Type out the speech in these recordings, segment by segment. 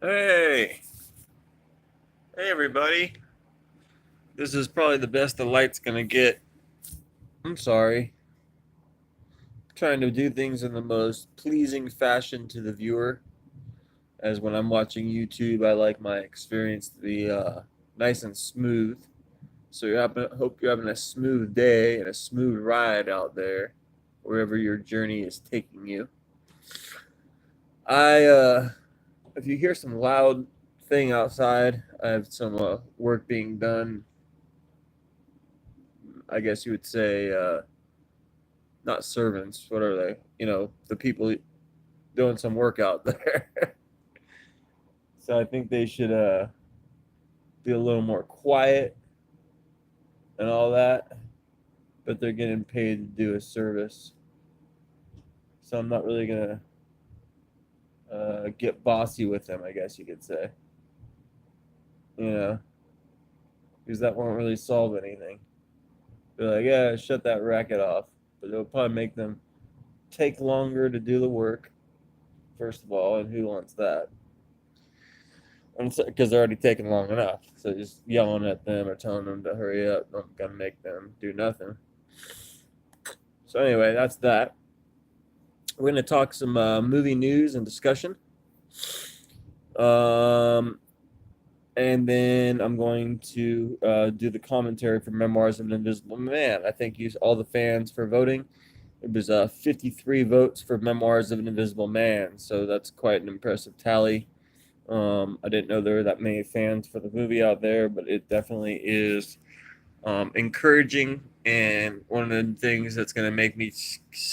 Hey, hey everybody. This is probably the best the light's gonna get. I'm sorry. Trying to do things in the most pleasing fashion to the viewer. As when I'm watching YouTube, I like my experience to be nice and smooth. So hope you're having a smooth day and a smooth ride out there, wherever your journey is taking you. If you hear some loud thing outside, I have some work being done. I guess you would say not servants. What are they? The people doing some work out there. So I think they should be a little more quiet and all that. But they're getting paid to do a service, so I'm not really gonna get bossy with them. I guess you could say, you know, because that won't really solve anything. They're like, yeah, shut that racket off, but it'll probably make them take longer to do the work. First of all, and who wants that? Because they're already taking long enough. So just yelling at them or telling them to hurry up not gonna make them do nothing. So anyway, that's that. We're gonna talk some movie news and discussion. Um, and then I'm going to do the commentary for Memoirs of an Invisible Man. I thank you all the fans for voting. It was 53 votes for Memoirs of an Invisible Man, so that's quite an impressive tally. I didn't know there were that many fans for the movie out there, but it definitely is encouraging and one of the things that's going to make me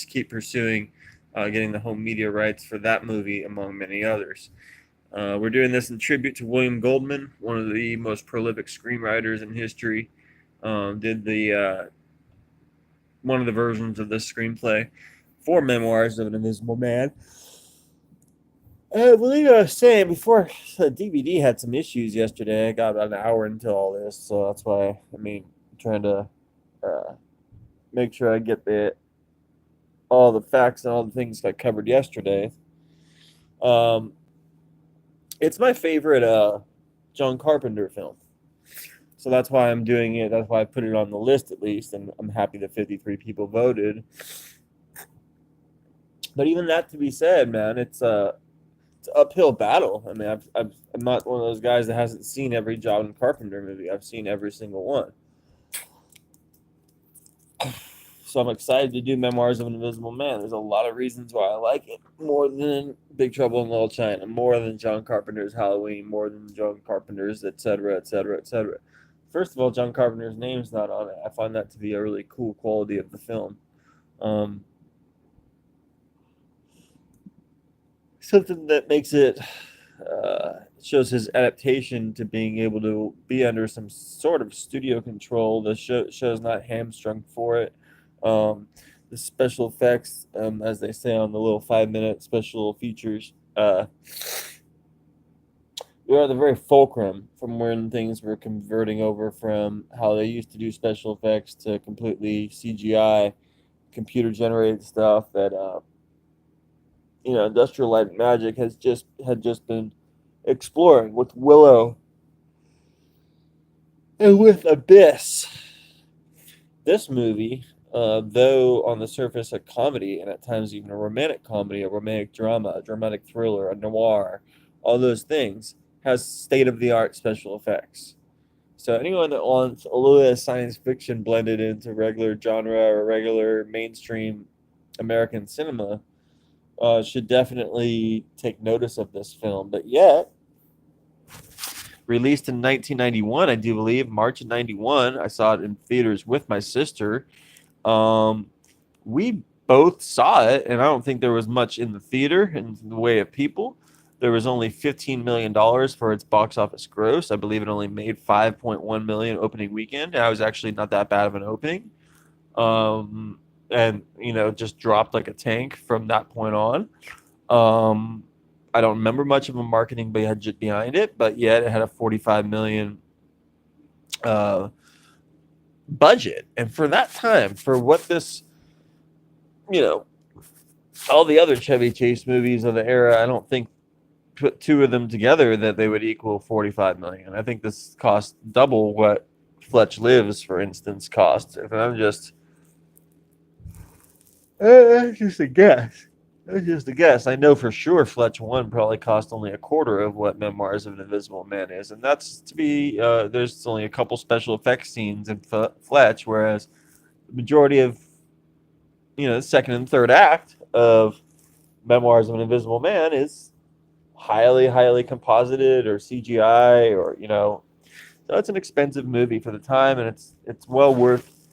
keep pursuing getting the home media rights for that movie, among many others. We're doing this in tribute to William Goldman, one of the most prolific screenwriters in history. Did the one of the versions of this screenplay for Memoirs of an Invisible Man. I believe I was saying before the DVD had some issues yesterday. I got about an hour into all this, so that's why I'm trying to uh, make sure I get the all the facts and all the things I covered yesterday. Um, it's my favorite John Carpenter film, so that's why I'm doing it. That's why I put it on the list at least, and I'm happy that 53 people voted. But even that to be said, man, it's an uphill battle. I mean, I'm not one of those guys that hasn't seen every John Carpenter movie. I've seen every single one. So I'm excited to do Memoirs of an Invisible Man. There's a lot of reasons why I like it more than Big Trouble in Little China, more than John Carpenter's Halloween, more than John Carpenter's etc. etc. etc. First of all, John Carpenter's name's not on it. I find that to be a really cool quality of the film. Um, Something that makes it shows his adaptation to being able to be under some sort of studio control. The show's not hamstrung for it. Um, the special effects, as they say on the little 5 minute special features, we are the very fulcrum from when things were converting over from how they used to do special effects to completely CGI, computer generated stuff that Industrial Light and Magic had just been exploring with Willow and with Abyss. This movie, though on the surface a comedy and at times even a romantic comedy, a romantic drama, a dramatic thriller, a noir, all those things, has state of the art special effects. So anyone that wants a little bit of science fiction blended into regular genre or regular mainstream American cinema should definitely take notice of this film. But yet, released in 1991, I do believe, March of 91, I saw it in theaters with my sister. Um, we both saw it, and I don't think there was much in the theater in the way of people. There was only $15 million for its box office gross. I believe it only made 5.1 million opening weekend. And I was actually not that bad of an opening. And just dropped like a tank from that point on. Um, I don't remember much of a marketing budget behind it, but yet it had a 45 million uh, budget, and for that time, for what this, you know, all the other Chevy Chase movies of the era, I don't think put two of them together that they would equal 45 million. I think this costs double what Fletch Lives, for instance, costs. If I'm just that's just a guess. That's just a guess. I know for sure Fletch 1 probably cost only a quarter of what Memoirs of an Invisible Man is. And that's to be, there's only a couple special effects scenes in Fletch, whereas the majority of, the second and third act of Memoirs of an Invisible Man is highly, highly composited or CGI or. So it's an expensive movie for the time, and it's well worth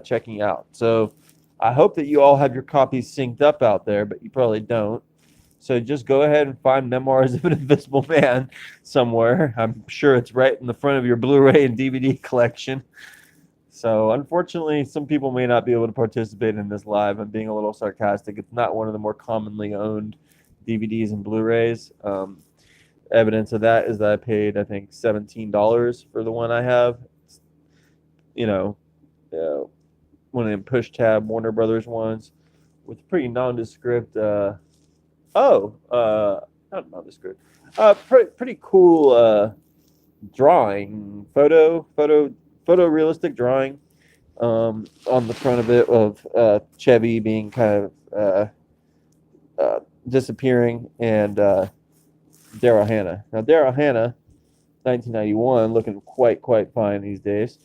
checking out. So I hope that you all have your copies synced up out there, but you probably don't. So just go ahead and find Memoirs of an Invisible Man somewhere. I'm sure it's right in the front of your Blu-ray and DVD collection. So unfortunately, some people may not be able to participate in this live. I'm being a little sarcastic. It's not one of the more commonly owned DVDs and Blu-rays. Evidence of that is that I paid, I think, $17 for the one I have. You know, one of them push tab Warner Brothers ones with pretty nondescript. Not nondescript. Pretty cool drawing, photorealistic drawing on the front of it of Chevy being kind of disappearing and Daryl Hannah. Now, Daryl Hannah, 1991, looking quite fine these days.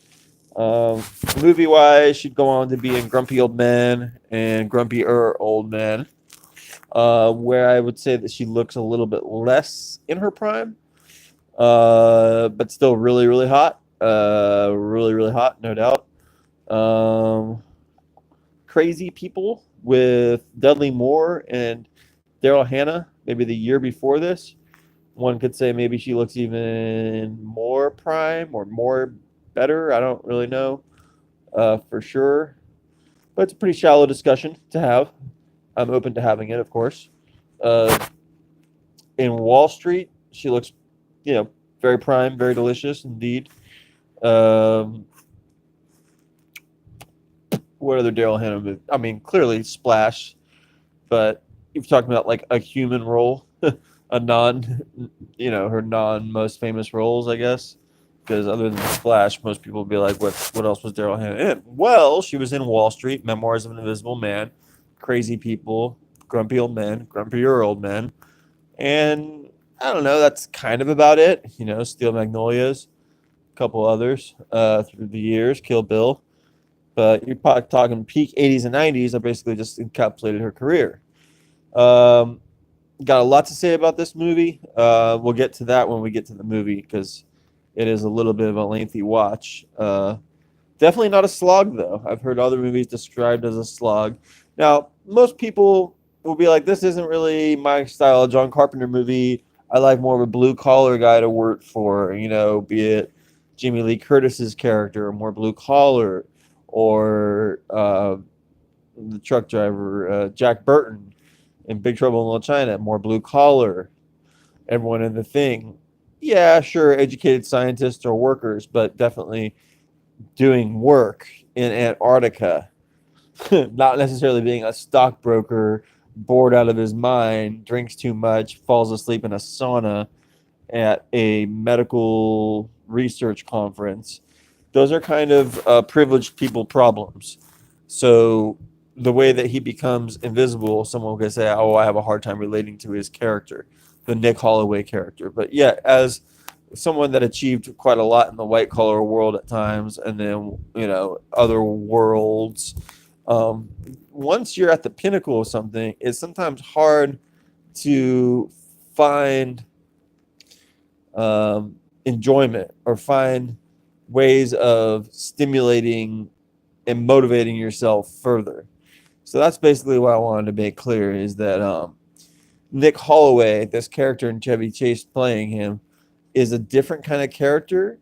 Movie-wise, she'd go on to be in Grumpy Old Men and Grumpier Old Men, where I would say that she looks a little bit less in her prime, but still really, really hot. Really, really hot, no doubt. Crazy People with Dudley Moore and Daryl Hannah, maybe the year before this. One could say maybe she looks even more prime or more better. I don't really know for sure. But it's a pretty shallow discussion to have. I'm open to having it, of course. In Wall Street, she looks, very prime, very delicious indeed. What other Daryl Hannah movie? I mean, clearly Splash, but you're talking about like a human role. Her non most famous roles, I guess. Because other than Splash, most people would be like, what else was Daryl Hannah in? Well, she was in Wall Street, Memoirs of an Invisible Man, Crazy People, Grumpy Old Men, Grumpier Old Men. And I don't know, that's kind of about it. Steel Magnolias, a couple others through the years, Kill Bill. But you're probably talking peak 80s and 90s. I basically just encapsulated her career. Got a lot to say about this movie. We'll get to that when we get to the movie because it is a little bit of a lengthy watch. Definitely not a slog, though. I've heard other movies described as a slog. Now, most people will be like, this isn't really my style of John Carpenter movie. I like more of a blue-collar guy to work for, be it Jamie Lee Curtis's character, more blue-collar, or the truck driver, Jack Burton, in Big Trouble in Little China, more blue collar, everyone in The Thing. Yeah, sure, educated scientists or workers, but definitely doing work in Antarctica. Not necessarily being a stockbroker, bored out of his mind, drinks too much, falls asleep in a sauna at a medical research conference. Those are kind of privileged people problems. So the way that he becomes invisible, someone could say, oh, I have a hard time relating to his character, the Nick Holloway character. But yeah, as someone that achieved quite a lot in the white collar world at times, and then, other worlds, once you're at the pinnacle of something, it's sometimes hard to find enjoyment or find ways of stimulating and motivating yourself further. So that's basically what I wanted to make clear is that Nick Holloway, this character in Chevy Chase playing him, is a different kind of character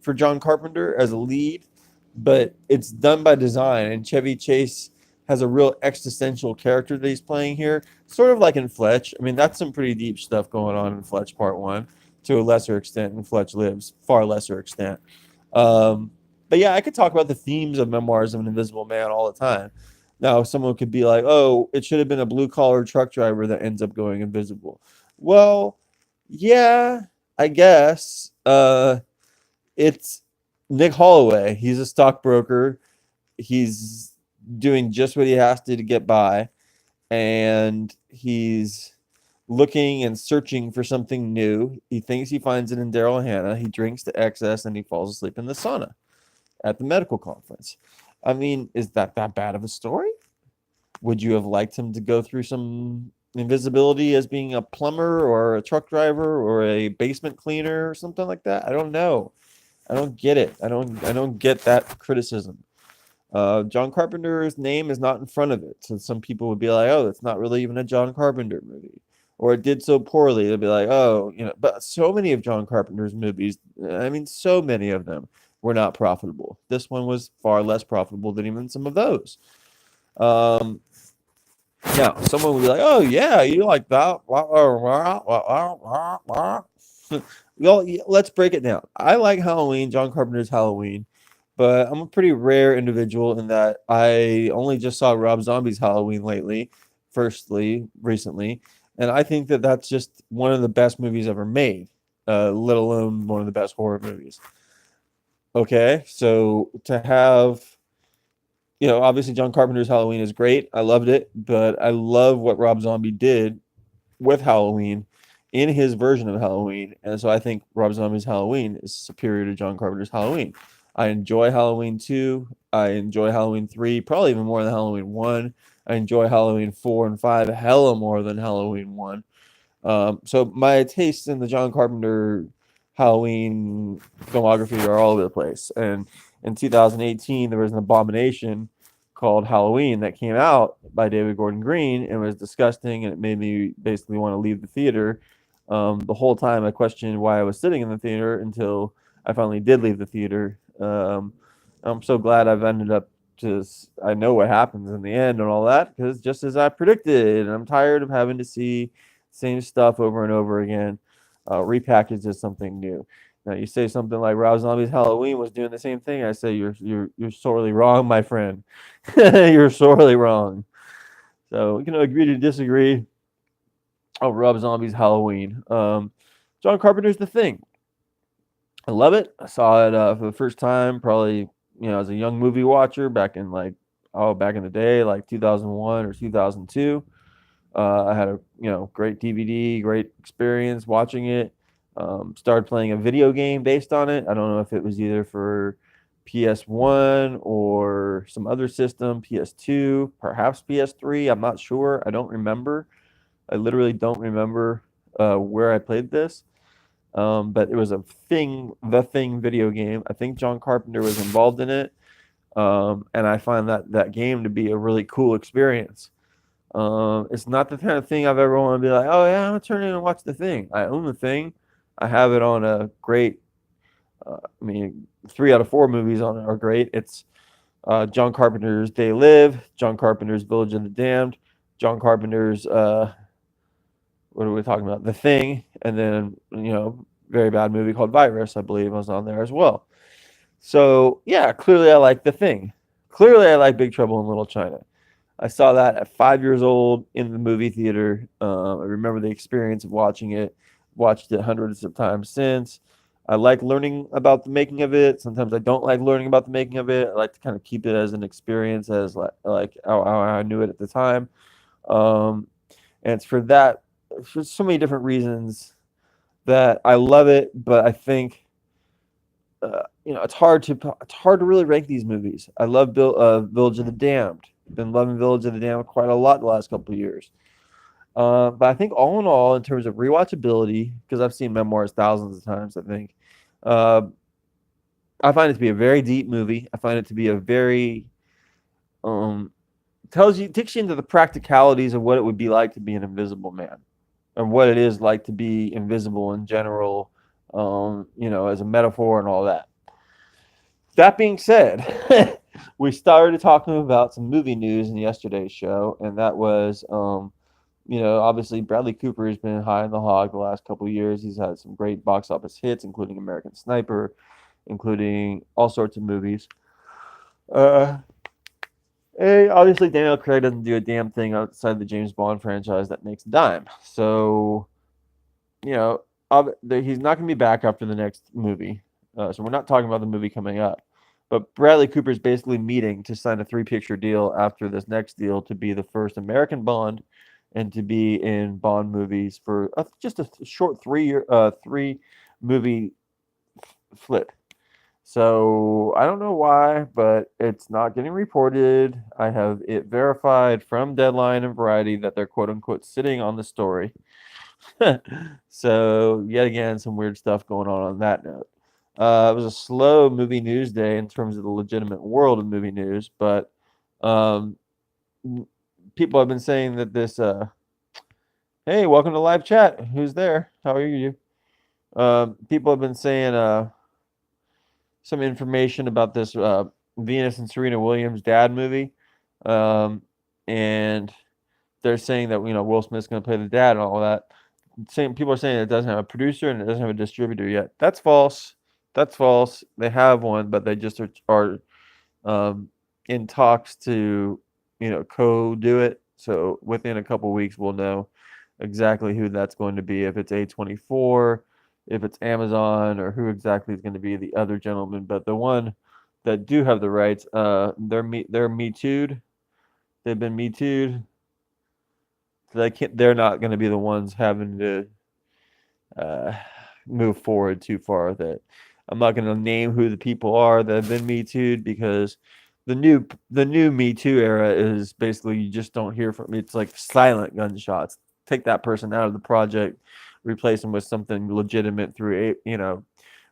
for John Carpenter as a lead, but it's done by design. And Chevy Chase has a real existential character that he's playing here, sort of like in Fletch. I mean, that's some pretty deep stuff going on in Fletch Part 1, to a lesser extent in Fletch Lives, far lesser extent. But yeah, I could talk about the themes of Memoirs of an Invisible Man all the time. Now, someone could be like, oh, it should have been a blue-collar truck driver that ends up going invisible. Well, Yeah, I guess. It's Nick Holloway. He's a stockbroker. He's doing just what he has to get by, and he's looking and searching for something new. He thinks he finds it in Daryl Hannah. He drinks to excess and he falls asleep in the sauna at the medical conference. I mean, is that bad of a story? Would you have liked him to go through some invisibility as being a plumber or a truck driver or a basement cleaner or something like that? I don't know. I don't get it. I don't get that criticism. John Carpenter's name is not in front of it. So some people would be like, oh, it's not really even a John Carpenter movie. Or it did so poorly. They'll be like, oh, but so many of John Carpenter's movies, I mean, so many of them were not profitable. This one was far less profitable than even some of those. Um, Now, someone would be like, oh, yeah, you like that. Well, let's break it down. I like Halloween, John Carpenter's Halloween, but I'm a pretty rare individual in that I only just saw Rob Zombie's Halloween recently, and I think that that's just one of the best movies ever made, let alone one of the best horror movies. Okay, so to have obviously John Carpenter's Halloween is great. I loved it, but I love what Rob Zombie did with Halloween in his version of Halloween. And so I think Rob Zombie's Halloween is superior to John Carpenter's Halloween. I enjoy Halloween 2. I enjoy Halloween 3, probably even more than Halloween 1. I enjoy Halloween 4 and 5 hella more than Halloween 1. So my tastes in the John Carpenter Halloween filmography are all over the place. And in 2018, there was an abomination called Halloween that came out by David Gordon Green and was disgusting, and it made me basically want to leave the theater. The whole time I questioned why I was sitting in the theater until I finally did leave the theater. I'm so glad I've ended up just I know what happens in the end and all that because just as I predicted, and I'm tired of having to see same stuff over and over again, repackaged as something new. Now you say something like Rob Zombie's Halloween was doing the same thing. I say you're sorely wrong, my friend. You're sorely wrong. So we can agree to disagree. Oh, Rob Zombie's Halloween. John Carpenter's The Thing. I love it. I saw it for the first time, probably as a young movie watcher back in back in the day, like 2001 or 2002. I had a great DVD, great experience watching it. Started playing a video game based on it. I don't know if it was either for PS1 or some other system, PS2, perhaps PS3. I'm not sure. I don't remember. I literally don't remember where I played this. But it was the Thing video game. I think John Carpenter was involved in it. And I find that game to be a really cool experience. It's not the kind of thing I've ever want to be like, oh yeah, I'm gonna turn in and watch The Thing. I own The Thing. I have it on a great. I mean, 3 out of 4 movies on it are great. It's John Carpenter's They Live, John Carpenter's Village of the Damned, John Carpenter's what are we talking about? The Thing, and then very bad movie called Virus, I believe, was on there as well. So yeah, clearly I like The Thing. Clearly I like Big Trouble in Little China. I saw that at 5 years old in the movie theater. I remember the experience of watching it. Watched it hundreds of times since. I like learning about the making of it. Sometimes I don't like learning about the making of it. I like to kind of keep it as an experience, as like how I knew it at the time. Um, and it's for so many different reasons that I love it. But I think it's hard to really rank these movies. I love Village of the Damned. Been loving Village of the Damned quite a lot the last couple of years. But I think all in all, in terms of rewatchability, because I've seen Memoirs thousands of times, I think uh, I find it to be a very deep movie. I find it to be a very um, takes you into the practicalities of what it would be like to be an invisible man, and what it is like to be invisible in general. As a metaphor and all that. That being said, we started talking about some movie news in yesterday's show, and that was, obviously Bradley Cooper has been high in the hog the last couple of years. He's had some great box office hits, including American Sniper, including all sorts of movies. Uh, Obviously, Daniel Craig doesn't do a damn thing outside the James Bond franchise that makes a dime. So, he's not going to be back after the next movie. So we're not talking about the movie coming up. But Bradley Cooper is basically meeting to sign a three-picture deal after this next deal to be the first American Bond and to be in Bond movies for just a short 3 movie flip. So I don't know why, but it's not getting reported. I have it verified from Deadline and Variety that they're quote unquote sitting on the story. So yet again, some weird stuff going on that note. It was a slow movie news day in terms of the legitimate world of movie news, but um, people have been saying that this. Hey, welcome to live chat. Who's there? How are you? People have been saying some information about this Venus and Serena Williams dad movie, um, and they're saying that Will Smith's going to play the dad and all that. Same people are saying it doesn't have a producer and it doesn't have a distributor yet. That's false. That's false. They have one, but they just are in talks to co-do it. So within a couple weeks, we'll know exactly who that's going to be. If it's A24, if it's Amazon, or who exactly is going to be the other gentleman. But the one that do have the rights, they're Me Too'd. They've been Me Too'd. So they're not going to be the ones having to uh, move forward too far. That I'm not going to name who the people are that have been Me Too'd because the new Me Too era is basically you just don't hear from. It's like silent gunshots. Take that person out of the project, replace them with something legitimate through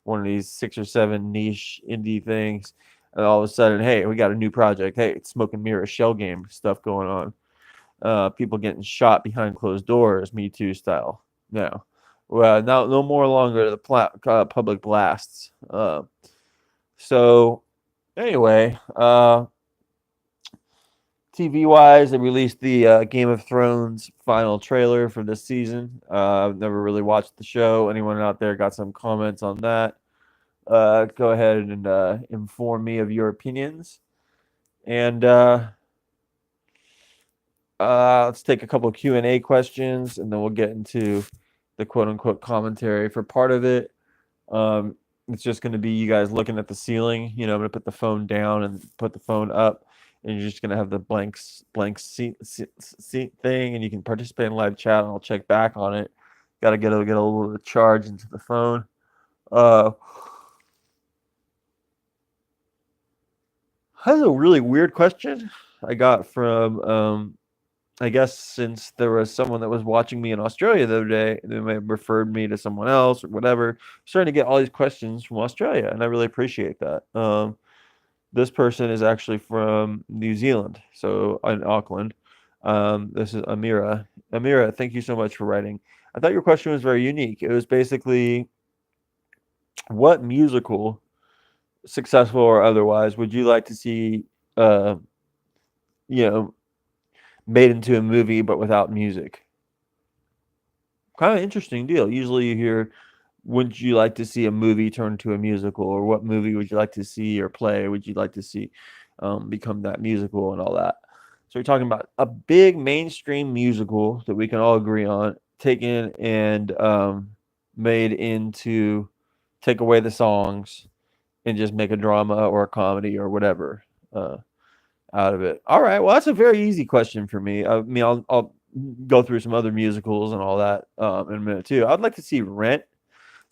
one of these 6 or 7 niche indie things, and all of a sudden, hey, we got a new project. Hey, it's smoke and mirror shell game stuff going on. People getting shot behind closed doors, Me Too style. No, well, no more longer the public blasts. So anyway, TV wise, they released the Game of Thrones final trailer for this season. I've never really watched the show. Anyone out there got some comments on that? Go ahead and inform me of your opinions. And let's take a couple of Q&A questions, and then we'll get into the quote-unquote commentary for part of it. It's just going to be you guys looking at the ceiling. I'm going to put the phone down and put the phone up, and you're just going to have the blank seat thing, and you can participate in live chat, and I'll check back on it. Got to get a little bit of charge into the phone. That's a really weird question I got from I guess since there was someone that was watching me in Australia the other day, and they may have referred me to someone else or whatever. I'm starting to get all these questions from Australia, and I really appreciate that. This person is actually from New Zealand, so in Auckland. This is Amira. Amira, thank you so much for writing. I thought your question was very unique. It was basically, what musical, successful or otherwise, would you like to see, uh, you know, made into a movie but without music? Kind of interesting deal. Usually you hear, would you like to see a movie turn to a musical, or what movie would you like to see or play? Would you like to see become that musical and all that? So you're talking about a big mainstream musical that we can all agree on, taken and made into, take away the songs and just make a drama or a comedy or whatever out of it. All right, well that's a very easy question for me. I mean, I'll go through some other musicals and all that in a minute too. I'd like to see Rent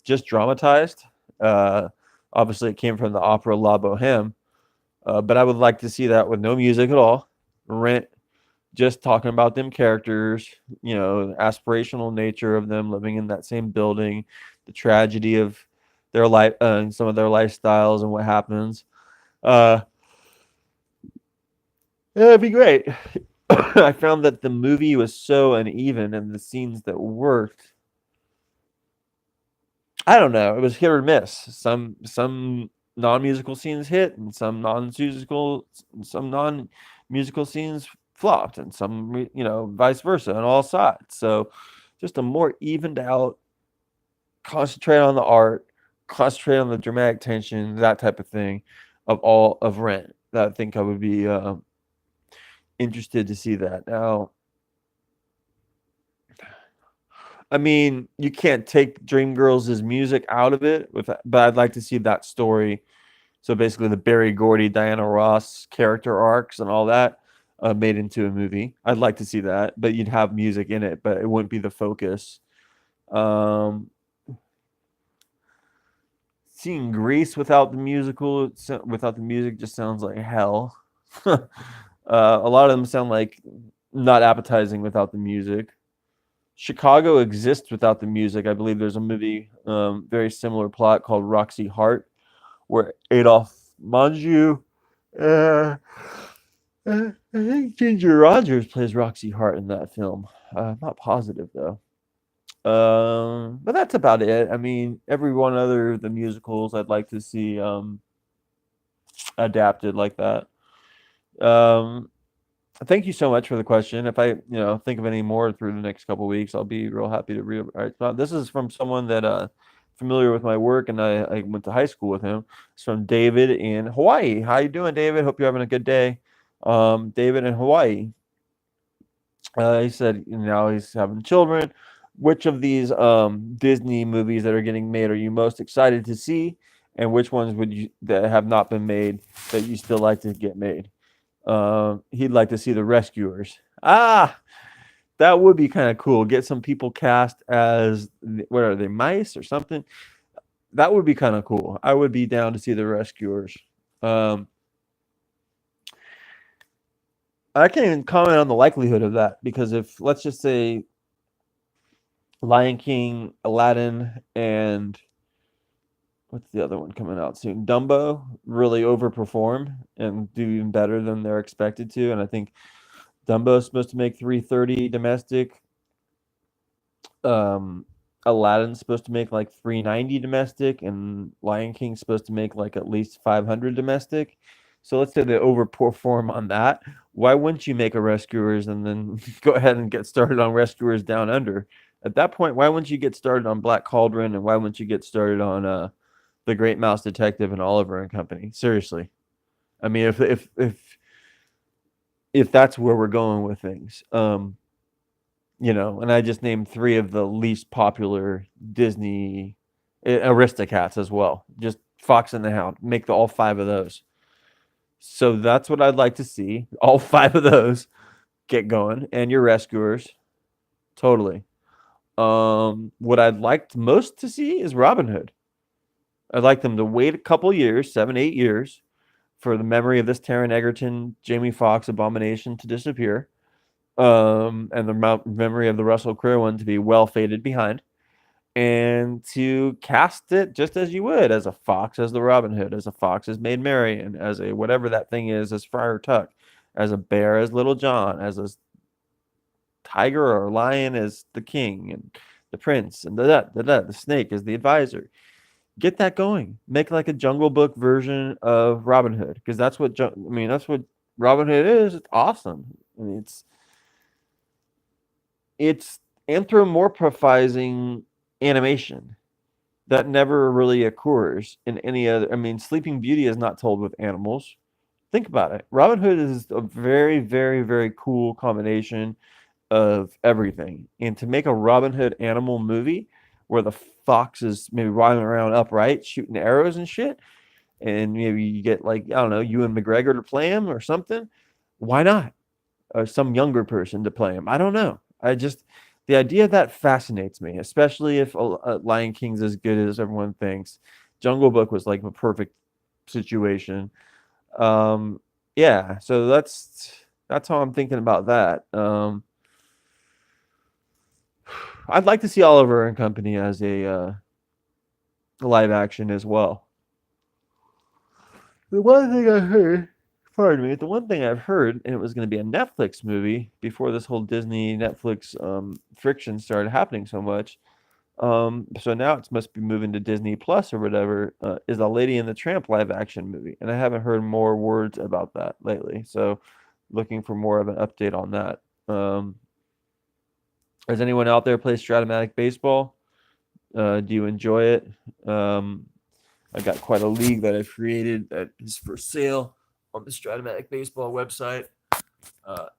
just dramatized. Uh, Obviously, it came from the opera La Boheme, but I would like to see that with no music at all. Rent, just talking about them characters, the aspirational nature of them living in that same building, the tragedy of their life, and some of their lifestyles and what happens. Uh, yeah, it'd be great. I found that the movie was so uneven, and the scenes that worked, I don't know. It was hit or miss. Some non-musical scenes hit, and some non-musical scenes flopped, and some vice versa on all sides. So just a more evened out, concentrate on the art, concentrate on the dramatic tension, that type of thing, of all of Rent. That I think I would be interested to see that. Now, I mean, you can't take Dreamgirls' music out of it, but I'd like to see that story. So basically, the Berry Gordy, Diana Ross character arcs and all that made into a movie. I'd like to see that, but you'd have music in it, but it wouldn't be the focus. Um, Seeing Grease without the without the music just sounds like hell. A lot of them sound like not appetizing without the music. Chicago exists without the music. I believe there's a movie, very similar plot called Roxy Hart, where Adolph Manju, uh, I think Ginger Rogers plays Roxy Hart in that film. I'm not positive though. But that's about it. I mean, every one other the musicals I'd like to see adapted like that. Um, Thank you so much for the question. If I, think of any more through the next couple weeks, I'll be real happy to read. All right, so this is from someone that familiar with my work, and I went to high school with him. It's from David in Hawaii. How you doing, David? Hope you're having a good day. David in Hawaii. He said now he's having children. Which of these Disney movies that are getting made are you most excited to see, and which ones would you that have not been made that you still like to get made? He'd like to see the Rescuers. That would be kind of cool. Get some people cast as what are they, mice or something? That would be kind of cool. I would be down to see the Rescuers. I can't even comment on the likelihood of that because if let's just say Lion King, Aladdin, and what's the other one coming out soon? Dumbo really overperform and do even better than they're expected to, and I think Dumbo's supposed to make 330 domestic. Aladdin's supposed to make like 390 domestic, and Lion King's supposed to make like at least 500 domestic. So let's say they overperform on that. Why wouldn't you make a Rescuers and then go ahead and get started on Rescuers Down Under? At that point, why wouldn't you get started on Black Cauldron, and why wouldn't you get started on The Great Mouse Detective and Oliver and Company? Seriously. I mean, if that's where we're going with things. And I just named 3 of the least popular Disney Aristocats as well. Just Fox and the Hound. Make all 5 of those. So that's what I'd like to see. All 5 of those get going, and your Rescuers. Totally. What I'd like most to see is Robin Hood. I'd like them to wait a couple years, 7, 8 years, for the memory of this Taron Egerton, Jamie Foxx abomination to disappear. And the memory of the Russell Crowe one to be well faded behind, and to cast it just as you would, as a fox as the Robin Hood, as a fox as Maid Marian, as a whatever that thing is as Friar Tuck, as a bear as Little John, as a tiger or lion as the king, and the prince, and the snake as the advisor. Get that going. Make like a Jungle Book version of Robin Hood, because that's what that's what Robin Hood is. It's awesome. I mean, it's anthropomorphizing animation that never really occurs in any other. I mean, Sleeping Beauty is not told with animals. Think about it. Robin Hood is a very, very, very cool combination of everything. And to make a Robin Hood animal movie where the fox is maybe running around upright, shooting arrows and shit, and maybe you get like, I don't know, Ewan McGregor to play him or something, why not? Or some younger person to play him. I don't know. The idea of that fascinates me, especially if Lion King's as good as everyone thinks. Jungle Book was like a perfect situation. Yeah, so that's how I'm thinking about that. I'd like to see Oliver and Company as a live action as well. The one thing I heard Pardon me. The one thing I've heard, and it was going to be a Netflix movie before this whole Disney Netflix friction started happening so much. So now it must be moving to Disney Plus or whatever. Is a Lady and the Tramp live action movie, and I haven't heard more words about that lately. So, looking for more of an update on that. Does anyone out there play Stratomatic baseball? Do you enjoy it? I got quite a league that I've created that is for sale on the Stratomatic baseball website.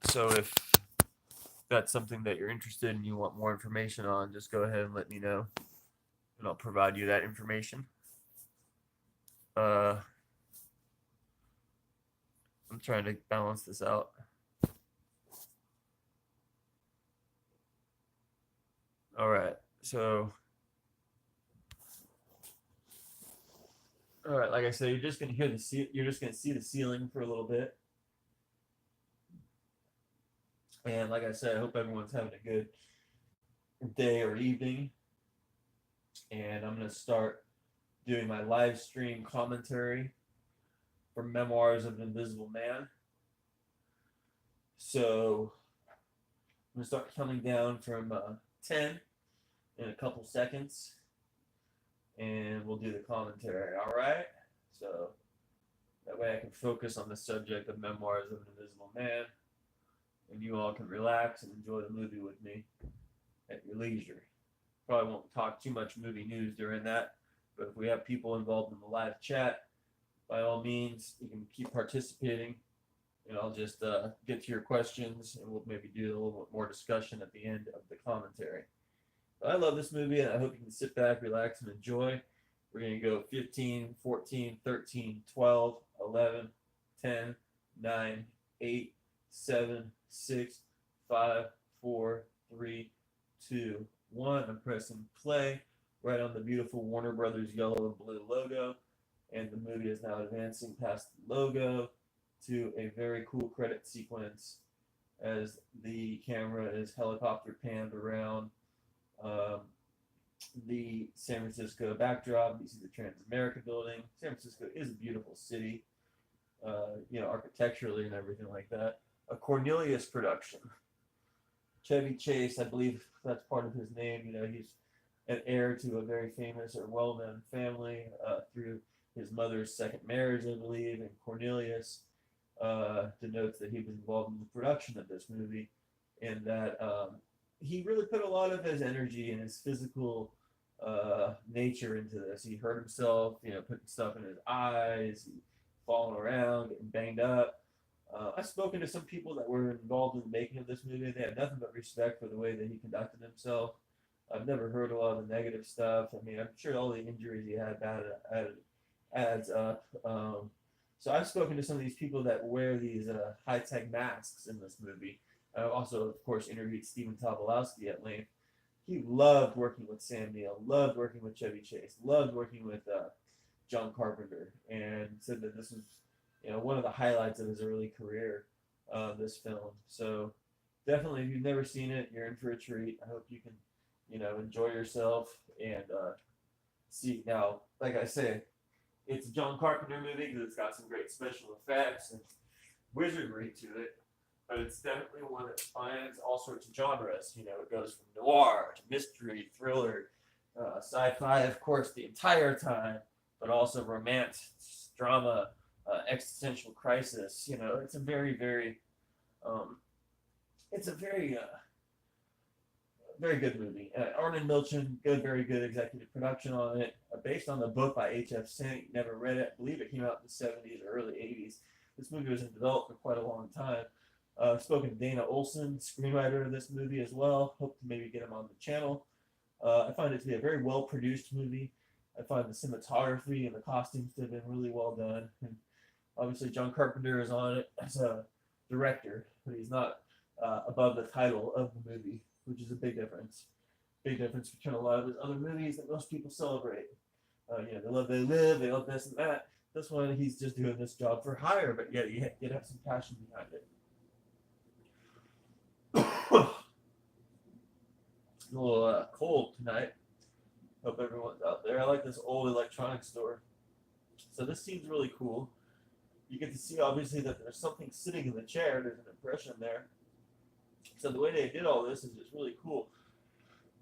So if that's something that you're interested in, you want more information on, just go ahead and let me know, and I'll provide you that information. I'm trying to balance this out. All right, so all right, like I said, you're just gonna you're just gonna see the ceiling for a little bit, and like I said, I hope everyone's having a good day or evening. And I'm gonna start doing my live stream commentary for Memoirs of an Invisible Man. So I'm gonna start counting down from 10 in a couple seconds, and we'll do the commentary. All right. So that way I can focus on the subject of Memoirs of an Invisible Man, and you all can relax and enjoy the movie with me at your leisure. Probably won't talk too much movie news during that, but if we have people involved in the live chat, by all means, you can keep participating, and I'll just get to your questions, and we'll maybe do a little bit more discussion at the end of the commentary. But I love this movie, and I hope you can sit back, relax, and enjoy. We're going to go 15, 14, 13, 12, 11, 10, 9, 8, 7, 6, 5, 4, 3, 2, 1. I'm pressing play right on the beautiful Warner Brothers yellow and blue logo, and the movie is now advancing past the logo to a very cool credit sequence as the camera is helicopter panned around the San Francisco backdrop. You see the Transamerica building. San Francisco is a beautiful city, architecturally and everything like that. A Cornelius production. Chevy Chase, I believe that's part of his name. He's an heir to a very famous or well-known family through his mother's second marriage, I believe. And Cornelius denotes that he was involved in the production of this movie, and that he really put a lot of his energy and his physical nature into this. He hurt himself, putting stuff in his eyes, falling around, getting banged up. I've spoken to some people that were involved in the making of this movie. They had nothing but respect for the way that he conducted himself. I've never heard a lot of the negative stuff. I mean, I'm sure all the injuries he had adds up. So I've spoken to some of these people that wear these high-tech masks in this movie. I've also, of course, interviewed Stephen Tobolowsky at length. He loved working with Sam Neill, loved working with Chevy Chase, loved working with John Carpenter, and said that this was, one of the highlights of his early career, this film. So definitely, if you've never seen it, you're in for a treat. I hope you can, enjoy yourself and see. Now, like I said, it's a John Carpenter movie because it's got some great special effects and wizardry to it. But it's definitely one that spans all sorts of genres. It goes from noir to mystery, thriller, sci-fi, of course, the entire time, but also romance, drama, existential crisis. It's a very, very, very good movie. Arnon Milchan, very good executive production on it, based on the book by H.F. Sink. Never read it. I believe it came out in the 70s or early 80s. This movie was in development for quite a long time. Spoken to Dana Olson, screenwriter of this movie as well. Hope to maybe get him on the channel. I find it to be a very well-produced movie. I find the cinematography and the costumes to have been really well done. And obviously, John Carpenter is on it as a director, but he's not above the title of the movie, which is a big difference. Big difference between a lot of his other movies that most people celebrate. They love They Live, they love this and that. This one, he's just doing this job for hire, but yet you have some passion behind it. A little cold tonight. Hope everyone's out there. I like this old electronics store. So this seems really cool. You get to see, obviously, that there's something sitting in the chair. There's an impression there. So the way they did all this is just really cool.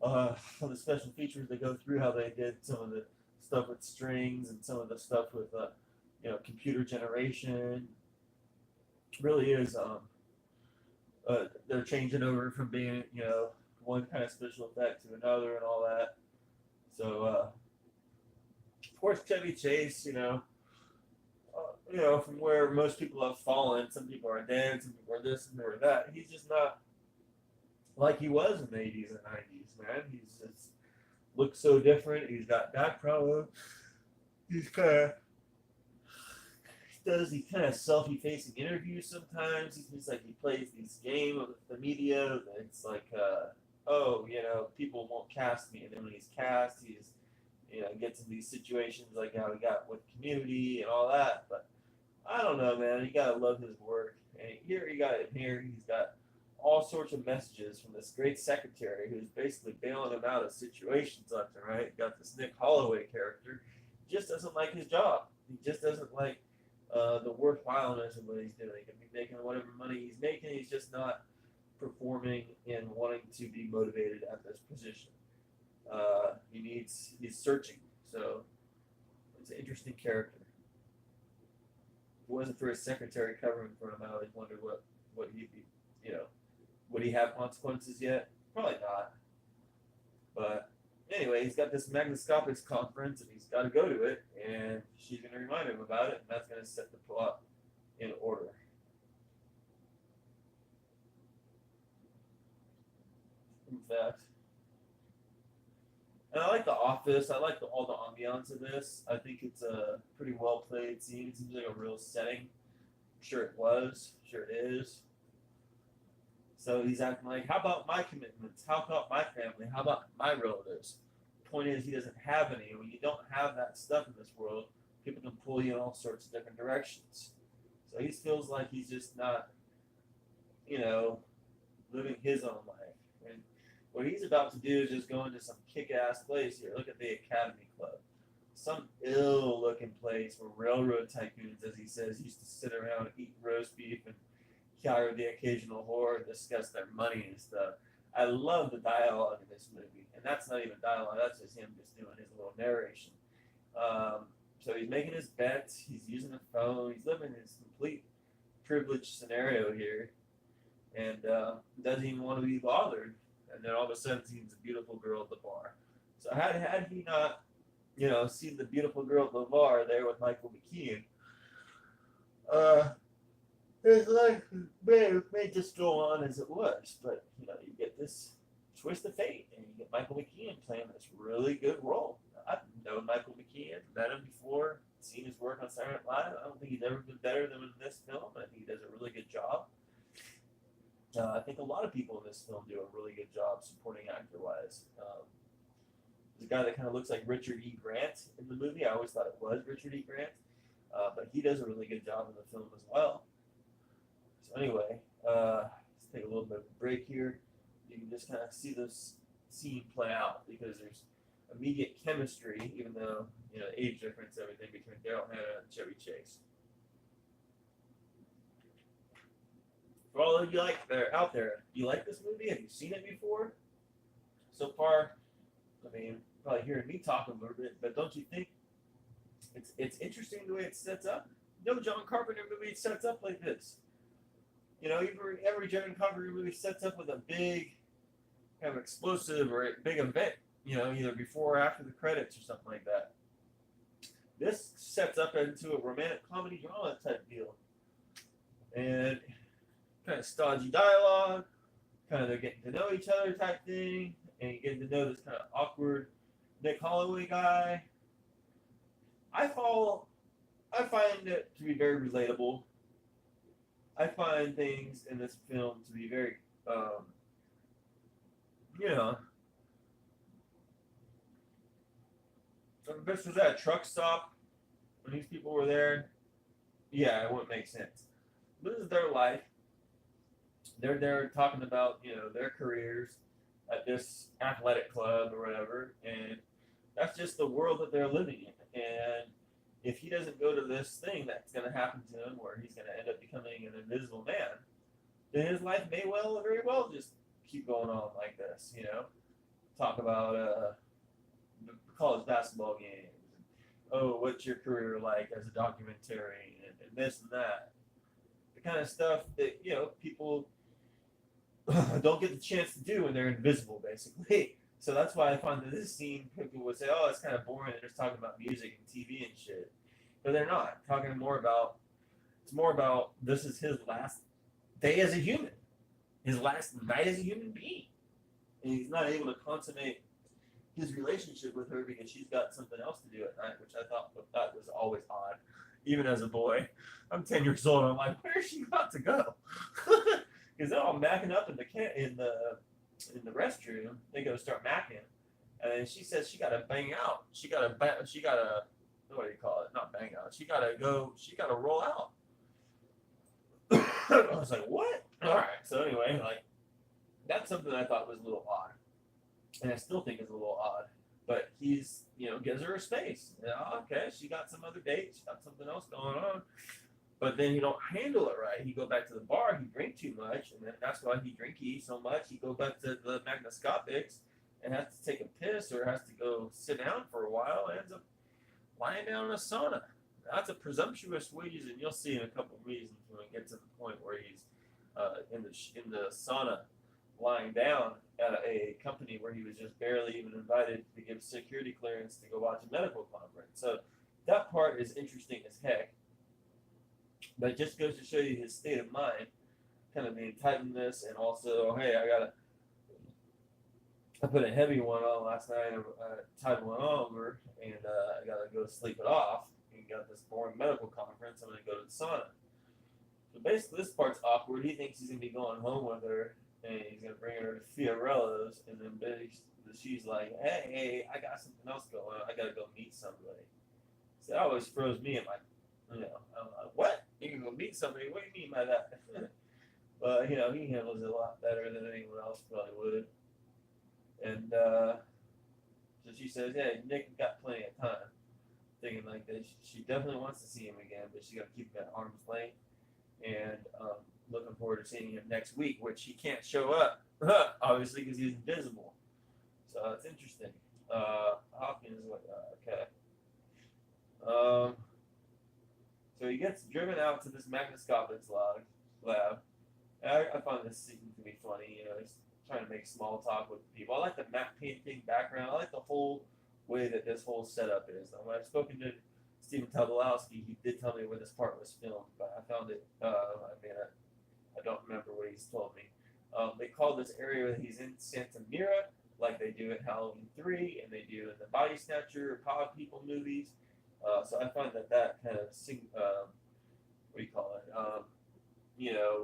The special features they go through, how they did some of the stuff with strings and some of the stuff with, computer generation. It really is. They're changing over from being, one kind of special effect to another and all that. So, of course, Chevy Chase, from where most people have fallen. Some people are dead, some people are this, some people are that. He's just not like he was in the 80s and 90s, man. He's just looks so different. He's got back problems. He's kind of does these kind of selfie-facing interviews sometimes. He's like he plays these game with the media. It's like, oh, people won't cast me, and then when he's cast, he's gets in these situations like how he got with Community and all that. But I don't know, man. You gotta love his work. And here you got it. Here he's got all sorts of messages from this great secretary who's basically bailing him out of situations left and right. Got this Nick Holloway character, just doesn't like his job. He just doesn't like the worthwhileness of what he's doing. He can be making whatever money he's making. He's just not performing and wanting to be motivated at this position. He's searching. So it's an interesting character. If it wasn't for his secretary covering for him, I always wondered what he'd be, would he have consequences yet? Probably not. But anyway, he's got this Magnascopics conference and he's got to go to it, and she's going to remind him about it, and that's going to set the plot in order. In fact, and I like The Office. I like all the ambiance of this. I think it's a pretty well played scene. It seems like a real setting. I'm sure it was. I'm sure it is. So he's acting like, how about my commitments? How about my family? How about my relatives? The point is, he doesn't have any. When you don't have that stuff in this world, people can pull you in all sorts of different directions. So he feels like he's just not, you know, living his own life. And what he's about to do is just go into some kick-ass place here. Look at the Academy Club. Some ill-looking place where railroad tycoons, as he says, used to sit around and eat roast beef and hire the occasional whore and discuss their money and stuff. I love the dialogue in this movie, and that's not even dialogue. That's just him just doing his little narration. So he's making his bets. He's using a phone. He's living his complete privileged scenario here, and doesn't even want to be bothered. And then all of a sudden, sees a beautiful girl at the bar. So had he not, seen the beautiful girl at the bar there with Michael McKean, his life may just go on as it was. But you get this twist of fate, and you get Michael McKean playing this really good role. I've known Michael McKean, met him before, seen his work on Saturday Night Live. I don't think he's ever been better than in this film. I think he does a really good job. I think a lot of people in this film do a really good job supporting actor-wise. There's a guy that kind of looks like Richard E. Grant in the movie. I always thought it was Richard E. Grant, but he does a really good job in the film as well. So anyway, let's take a little bit of a break here. You can just kind of see this scene play out because there's immediate chemistry, even though age difference, everything between Daryl Hannah and Chevy Chase. For all of you out there, you like this movie? Have you seen it before? So far, I mean, probably hearing me talk a little bit, but don't you think it's interesting the way it sets up? No John Carpenter movie sets up like this. Every John Carpenter movie sets up with a big kind of explosive or a big event, either before or after the credits or something like that. This sets up into a romantic comedy drama type deal. And kind of stodgy dialogue, kind of they're getting to know each other type thing, and you get to know this kind of awkward Nick Holloway guy. I find it to be very relatable. I find things in this film to be very, if this was at a truck stop when these people were there, yeah, it wouldn't make sense. This is their life. They're there talking about their careers at this athletic club or whatever, and that's just the world that they're living in. And if he doesn't go to this thing that's going to happen to him, where he's going to end up becoming an invisible man, then his life may very well just keep going on like this. Talk about college basketball games. Oh, what's your career like as a documentarian, and this and that. The kind of stuff that people don't get the chance to do when they're invisible, basically. So that's why I find that this scene, people would say, oh, it's kind of boring. They're just talking about music and TV and shit. But they're not. It's more about this is his last day as a human. his last night as a human being, and he's not able to consummate his relationship with her because she's got something else to do at night, which I thought that was always odd. Even as a boy, I'm 10 years old. I'm like, where is she about to go? Because they're all macking up in the restroom. They go start macking, and then she says she got to bang out. She got to what do you call it? Not bang out. She got to go. She got to roll out. I was like, what? All right. So anyway, like that's something I thought was a little odd, and I still think is a little odd. But he's, gives her a space. Okay, she got some other date. She got something else going on. But then he don't handle it right. He go back to the bar. He drink too much, and then that's why he drinky so much. He go back to the Magnoscopics and has to take a piss or has to go sit down for a while. And ends up lying down in a sauna. That's a presumptuous reason. You'll see in a couple of reasons when we get to the point where he's in the sauna, lying down at a company where he was just barely even invited to give security clearance to go watch a medical conference. So that part is interesting as heck. But it just goes to show you his state of mind, kind of the entitledness, and also, hey, I put a heavy one on last night, I tied one over, and I gotta go sleep it off. And got this boring medical conference. I'm gonna go to the sauna. So basically, this part's awkward. He thinks he's gonna be going home with her, and he's gonna bring her to Fiorella's, and then she's like, "Hey, I got something else going on. I gotta go meet somebody." So that always throws me in my, I'm like, what? You can go meet somebody? What do you mean by that? But he handles it a lot better than anyone else probably would. And so she says, "Hey, Nick got plenty of time." Thinking like this, she definitely wants to see him again, but she got to keep him at arm's length. And looking forward to seeing him next week, which he can't show up, obviously, because he's invisible. So it's interesting. Hopkins is like, okay. So he gets driven out to this Magnoscopics lab. And I find this scene to be funny. He's trying to make small talk with people. I like the map painting background. I like the whole way that this whole setup is. When I've spoken to Stephen Tobolowsky, he did tell me where this part was filmed, but I found it. I don't remember what he's told me. They call this area that he's in Santa Mira, like they do in Halloween 3, and they do in the Body Snatcher, Pod People movies. So I find that kind of what do you call it?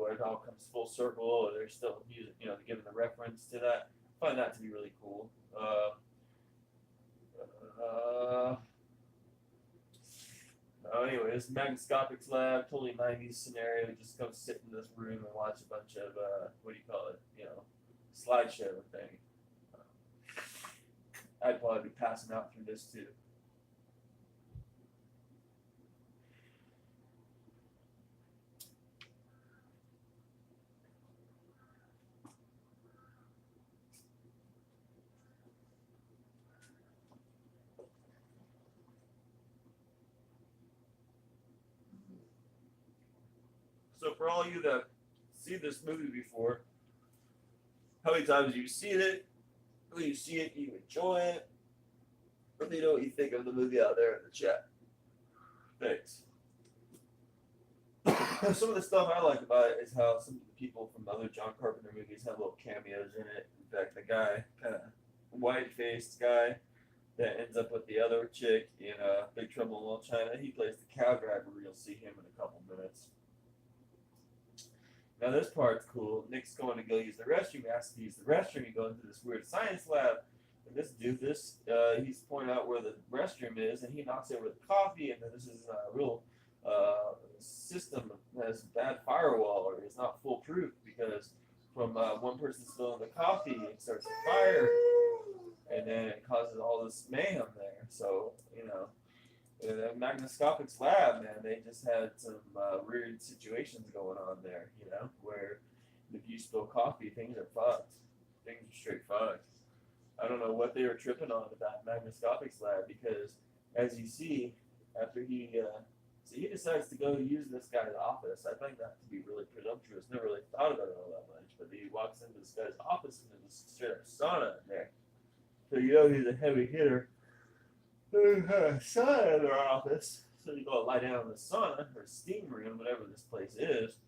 Where it all comes full circle, or they're still using, giving the reference to that. I find that to be really cool. Anyway, this Magnoscopics lab, totally 90s scenario. Just go sit in this room and watch a bunch of, what do you call it? Slideshow thing. I'd probably be passing out through this too. So for all you that see this movie before, how many times have you seen it? When you see it, you enjoy it? Let me know what you think of the movie out there in the chat. Thanks. Some of the stuff I like about it is how some of the people from other John Carpenter movies have little cameos in it. In fact, the guy, kind of white-faced guy that ends up with the other chick in Big Trouble in Little China, he plays the cow driver. You'll see him in a couple minutes. Now this part's cool. Nick's going to go use the restroom. He asks to use the restroom. He goes into this weird science lab. And this doofus, he's pointing out where the restroom is, and he knocks over the coffee. And then this is a real system that has bad firewall, or is not foolproof, because from one person spilling the coffee, it starts a fire, and then it causes all this mayhem there. So the Magnoscopics lab, man, they just had some weird situations going on there, where if you spill coffee, things are fucked. Things are straight fucked. I don't know what they were tripping on at that Magnoscopics lab, because as you see, after he decides to go use this guy's office. I find that to be really presumptuous. Never really thought about it all that much, but he walks into this guy's office and there's a straight up sauna in there. So he's a heavy hitter. Sauna in their office. So you go lie down in the sauna or steam room, whatever this place is.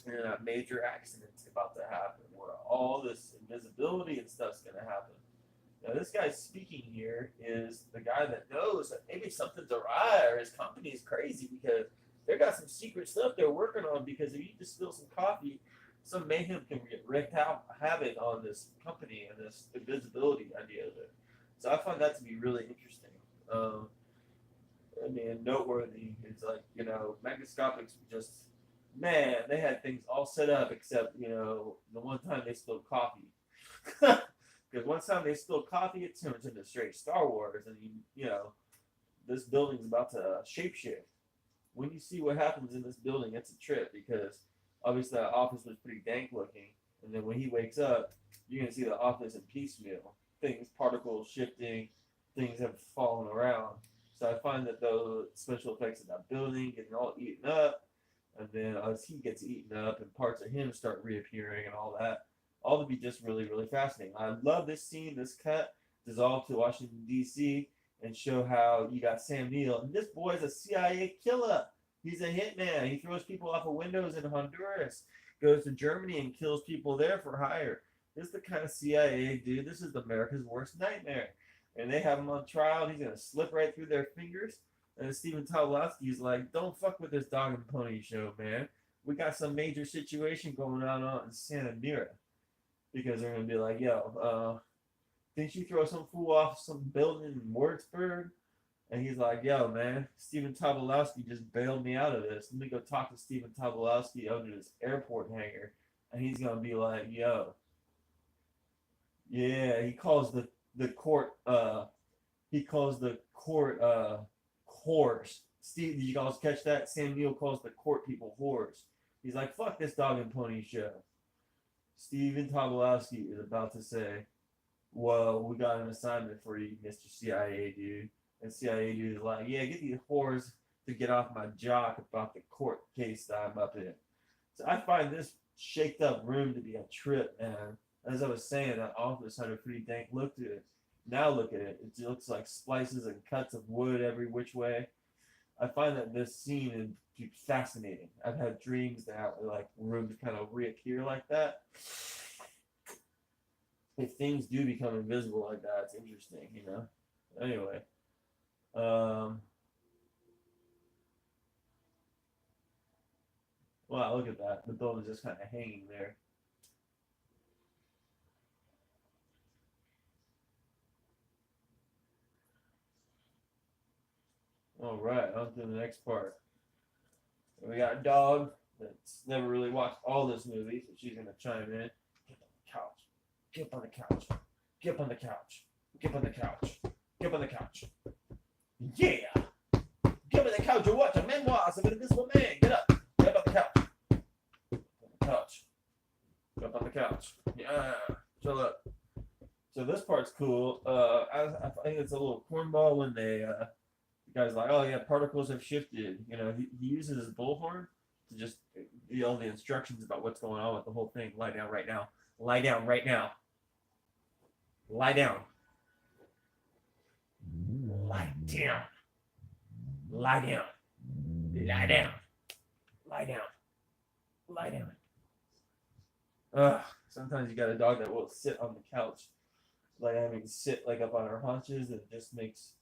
and a major accident's about to happen where all this invisibility and stuff's going to happen. Now, this guy speaking here is the guy that knows that maybe something's awry or his company is crazy because they got some secret stuff they're working on. Because if you just spill some coffee, some mayhem can get wreaked out havoc on this company and this invisibility idea of it. So I find that to be really interesting. I mean, noteworthy. It's like, Megascopics just, man, they had things all set up except, the one time they spilled coffee. Because one time they spilled coffee, it turns into straight Star Wars. And, this building's about to shapeshift. When you see what happens in this building, it's a trip because obviously that office was pretty dank looking. And then when he wakes up, you're going to see the office in piecemeal. Things, particles shifting, things have fallen around. So I find that those special effects in that building getting all eaten up, and then as he gets eaten up and parts of him start reappearing and all to be just really, really fascinating. I love this scene, this cut, dissolve to Washington, D.C., and show how you got Sam Neill. And this boy's a CIA killer. He's a hitman. He throws people off of windows in Honduras, goes to Germany and kills people there for hire. This is the kind of CIA dude. This is America's worst nightmare. And they have him on trial, and he's going to slip right through their fingers. And Stephen Tobolowsky's like, don't fuck with this dog and pony show, man. We got some major situation going on in Santa Mira. Because they're going to be like, yo, didn't you throw some fool off some building in Würzburg? And he's like, yo, man, Stephen Tobolowsky just bailed me out of this. Let me go talk to Stephen Tobolowsky under this airport hangar. And he's going to be like, yo. Yeah, he calls the court whores. Steve, did you guys catch that? Sam Neill calls the court people whores. He's like, fuck this dog and pony show. Stephen Tobolowsky is about to say, well, we got an assignment for you, Mr. CIA dude. And CIA dude is like, yeah, get these whores to get off my jock about the court case that I'm up in. So I find this shaked up room to be a trip, man. As I was saying, that office had a pretty dank look to it. Now look at it. It looks like splices and cuts of wood every which way. I find that this scene is fascinating. I've had dreams that have like rooms kind of reappear like that. If things do become invisible like that, it's interesting, Anyway. Wow, look at that. The building's just kind of hanging there. All right, on to the next part. We got a dog that's never really watched all this movie, so she's gonna chime in. Get up on the couch. Get up on the couch. Get up on the couch. Get up on the couch. Get up on the couch. Yeah. Get up on the couch and watch a Memoirs of an Invisible Man. Get up. Get up on the couch. Get up on the couch. Get up on the couch. Yeah. Chill up. So this part's cool. I think it's a little cornball when they the guy's like, oh yeah, particles have shifted. He uses his bullhorn to just yell the instructions about what's going on with the whole thing. Lie down right now. Lie down right now. Lie down. Lie down. Lie down. Lie down. Lie down. Lie down. Sometimes you got a dog that will sit on the couch, like having to sit like up on her haunches, and it just makes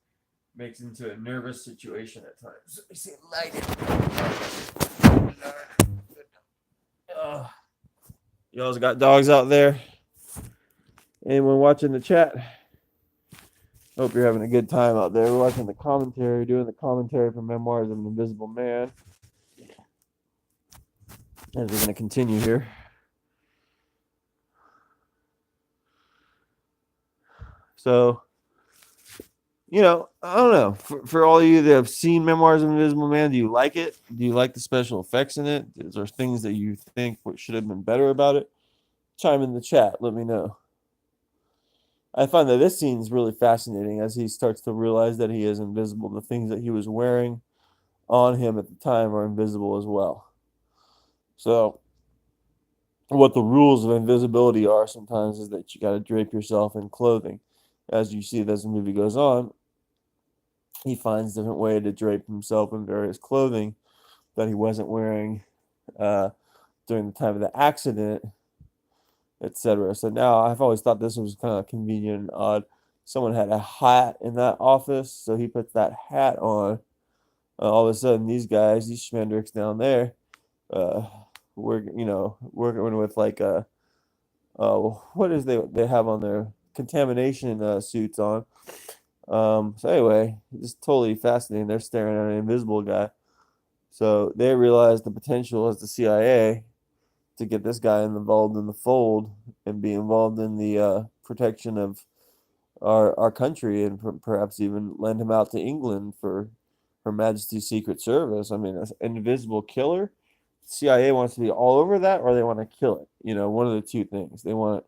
into a nervous situation at times. So they say lie down. Y'all's got dogs out there? Anyone watching the chat? Hope you're having a good time out there. We're watching the commentary, doing the commentary for Memoirs of an Invisible Man. As we're going to continue here. So, I don't know. For all of you that have seen Memoirs of an Invisible Man, do you like it? Do you like the special effects in it? Is there things that you think should have been better about it? Chime in the chat. Let me know. I find that this scene is really fascinating as he starts to realize that he is invisible. The things that he was wearing on him at the time are invisible as well. So, what the rules of invisibility are sometimes is that you got to drape yourself in clothing. As you see as the movie goes on, he finds a different way to drape himself in various clothing that he wasn't wearing during the time of the accident, etc. So now I've always thought this was kind of convenient and odd. Someone had a hat in that office, so he puts that hat on. All of a sudden, these guys, these schmendricks down there, uh, working with like what is they have on their contamination suits on. So anyway, it's totally fascinating. They're staring at an invisible guy. So they realize the potential as the CIA to get this guy involved in the fold and be involved in the protection of our country, and perhaps even lend him out to England for Her Majesty's Secret Service. I mean, an invisible killer. CIA wants to be all over that, or they want to kill it. One of the two things. They want it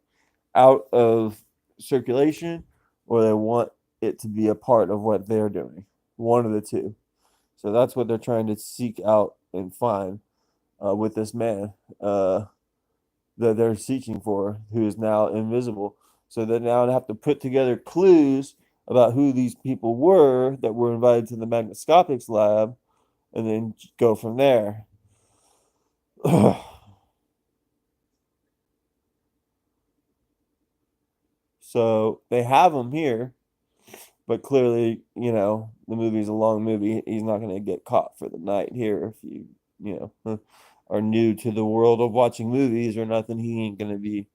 out of circulation, or they want it to be a part of what they're doing. One of the two. So that's what they're trying to seek out and find with this man that they're seeking for, who is now invisible. So they now have to put together clues about who these people were that were invited to the magnascopics lab, and then go from there. So they have him here, but clearly, the movie's a long movie. He's not going to get caught for the night here. If are new to the world of watching movies or nothing, he ain't going to be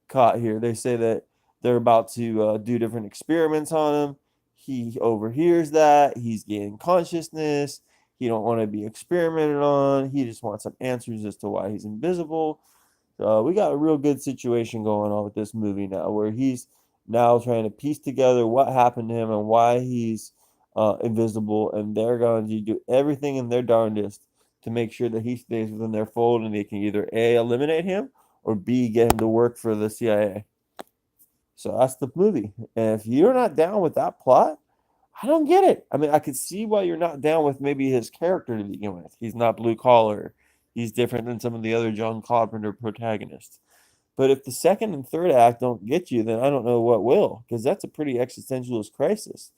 caught here. They say that they're about to do different experiments on him. He overhears that. He's gaining consciousness. He don't want to be experimented on. He just wants some answers as to why he's invisible. We got a real good situation going on with this movie now, where he's now trying to piece together what happened to him and why he's invisible, and they're going to do everything in their darndest to make sure that he stays within their fold, and they can either A, eliminate him, or B, get him to work for the CIA. So that's the movie. And if you're not down with that plot, I don't get it. I mean, I could see why you're not down with maybe his character to begin with. He's not blue collar. He's different than some of the other John Carpenter protagonists. But if the second and third act don't get you, then I don't know what will, because that's a pretty existentialist crisis.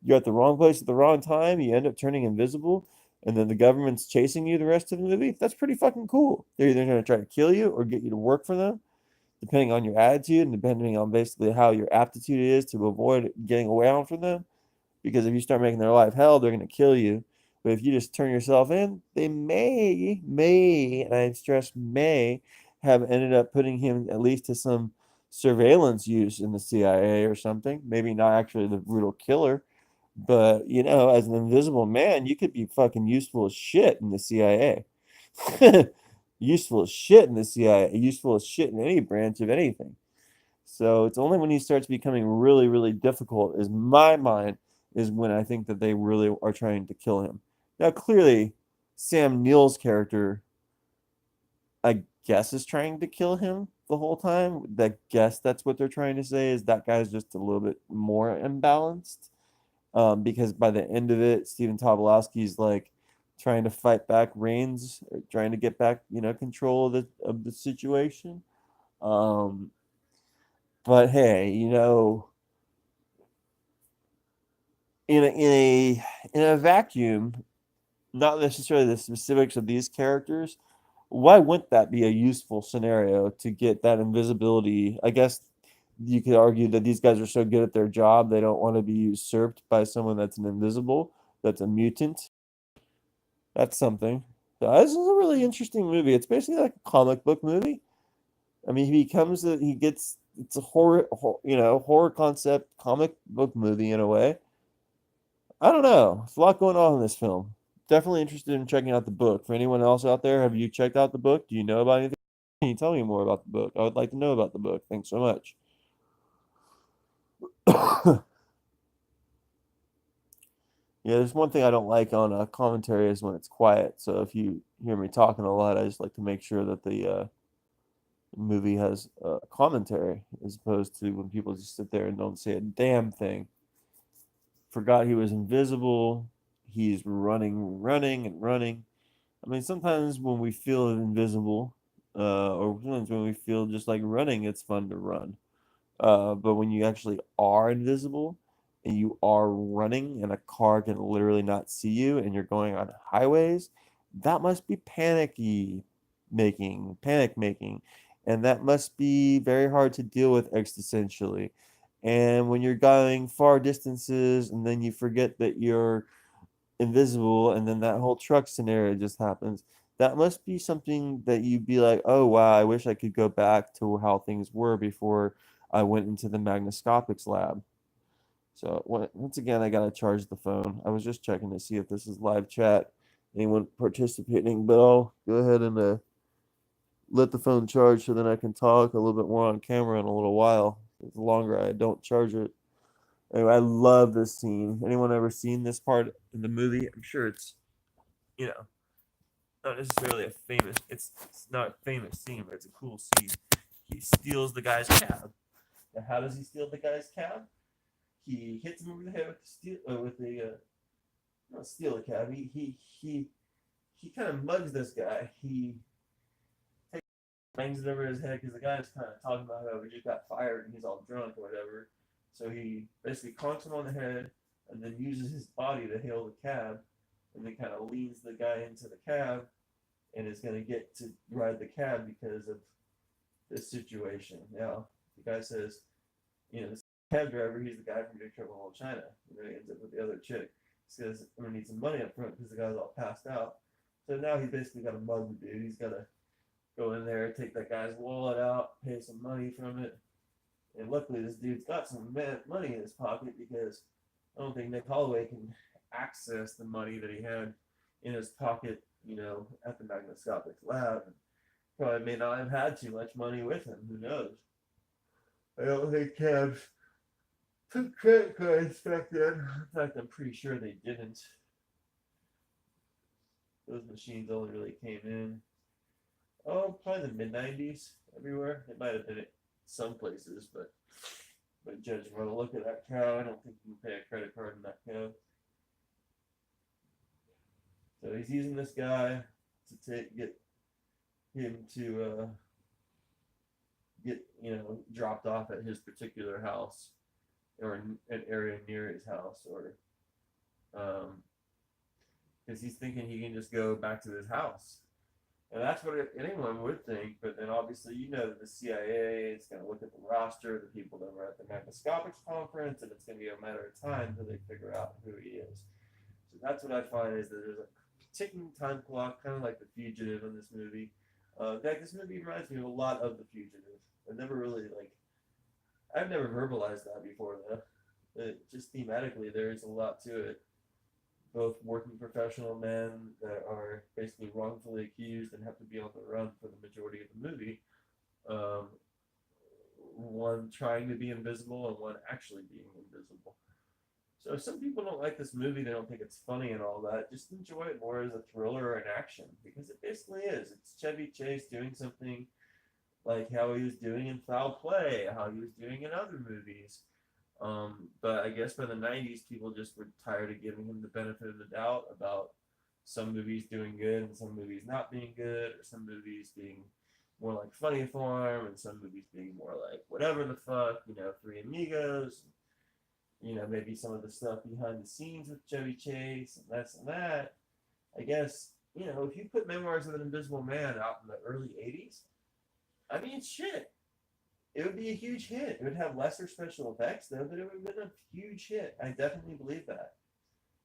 You're at the wrong place at the wrong time. You end up turning invisible, and then the government's chasing you the rest of the movie. That's pretty fucking cool. They're either going to try to kill you or get you to work for them, depending on your attitude and depending on basically how your aptitude is to avoid getting away from them. Because if you start making their life hell, they're going to kill you. But if you just turn yourself in, they may, and I stress may, have ended up putting him at least to some surveillance use in the CIA or something. Maybe not actually the brutal killer, but as an invisible man, you could be fucking useful as shit in the CIA. Useful as shit in the CIA, useful as shit in any branch of anything. So it's only when he starts becoming really, really difficult, is my mind, is when I think that they really are trying to kill him. Now, clearly, Sam Neill's character, I guess, is trying to kill him the whole time. I guess that's what they're trying to say, is that guy's just a little bit more imbalanced. Because by the end of it, Stephen Tobolowsky's like trying to fight back Reigns, trying to get back, control of the situation. But hey, in a vacuum, not necessarily the specifics of these characters, why wouldn't that be a useful scenario to get that invisibility? I guess you could argue that these guys are so good at their job, they don't want to be usurped by someone that's an invisible, that's a mutant. That's something. So this is a really interesting movie. It's basically like a comic book movie. I mean, it's a horror concept comic book movie in a way. I don't know. There's a lot going on in this film. Definitely interested in checking out the book. For anyone else out there, have you checked out the book? Do you know about anything? Can you tell me more about the book? I would like to know about the book. Thanks so much. Yeah, there's one thing I don't like on a commentary is when it's quiet. So if you hear me talking a lot, I just like to make sure that the movie has commentary, as opposed to when people just sit there and don't say a damn thing. Forgot he was invisible. He's running and running. I mean, sometimes when we feel invisible, or sometimes when we feel just like running, it's fun to run. But when you actually are invisible and you are running and a car can literally not see you and you're going on highways, that must be panicky. making, panic making, and that must be very hard to deal with existentially. And when you're going far distances and then you forget that you're invisible and then that whole truck scenario just happens, that must be something that you'd be like, oh wow, I wish I could go back to how things were before I went into the magnascopics lab. So once again, I gotta charge the phone. I was just checking to see if this is live chat, anyone participating, but I'll go ahead and let the phone charge so then I can talk a little bit more on camera in a little while. The longer I don't charge it. Anyway, I love this scene. Anyone ever seen this part in the movie? I'm sure it's, you know, not necessarily a famous. It's not a famous scene, but it's a cool scene. He steals the guy's cab. Now, how does he steal the guy's cab? He hits him over the head with the not steal the cab. He kind of mugs this guy. He bangs it over his head because the guy's kind of talking about how he just got fired and he's all drunk or whatever. So he basically conks him on the head and then uses his body to hail the cab and then kind of leans the guy into the cab and is going to get to ride the cab because of this situation. Now, the guy says, this cab driver, he's the guy from Big Trouble in Little China. And then he ends up with the other chick. He says, I'm going to need some money up front because the guy's all passed out. So now he's basically got to mug the dude. He's got to go in there, take that guy's wallet out, pay some money from it. And luckily, this dude's got some money in his pocket because I don't think Nick Holloway can access the money that he had in his pocket, at the magnascopics lab. Probably may not have had too much money with him. Who knows? I don't think cabs took credit cards back then. In fact, I'm pretty sure they didn't. Those machines only really came in, probably the mid-90s everywhere. It might have been at some places, but judging by the look of that cow, I don't think you can pay a credit card in that cow. So he's using this guy to get him to get dropped off at his particular house or an area near his house, or because he's thinking he can just go back to his house. And that's what anyone would think, but then obviously that the CIA is going to look at the roster of the people that were at the magnascopics conference, and it's going to be a matter of time until they figure out who he is. So that's what I find is that there's a ticking time clock, kind of like The Fugitive in this movie. In fact, this movie reminds me of a lot of The Fugitive. I've never verbalized that before, though. Just thematically, there's a lot to it. Both working professional men that are basically wrongfully accused and have to be on the run for the majority of the movie. One trying to be invisible and one actually being invisible. So if some people don't like this movie, they don't think it's funny and all that, just enjoy it more as a thriller or an action, because it basically is. It's Chevy Chase doing something like how he was doing in Foul Play, how he was doing in other movies. But I guess by the 90s, people just were tired of giving him the benefit of the doubt about some movies doing good and some movies not being good, or some movies being more like Funny Farm and some movies being more like whatever the fuck, Three Amigos, maybe some of the stuff behind the scenes with Chevy Chase and this and that. I guess, if you put Memoirs of an Invisible Man out in the early 80s, I mean, shit. It would be a huge hit. It would have lesser special effects, though, but it would have been a huge hit. I definitely believe that.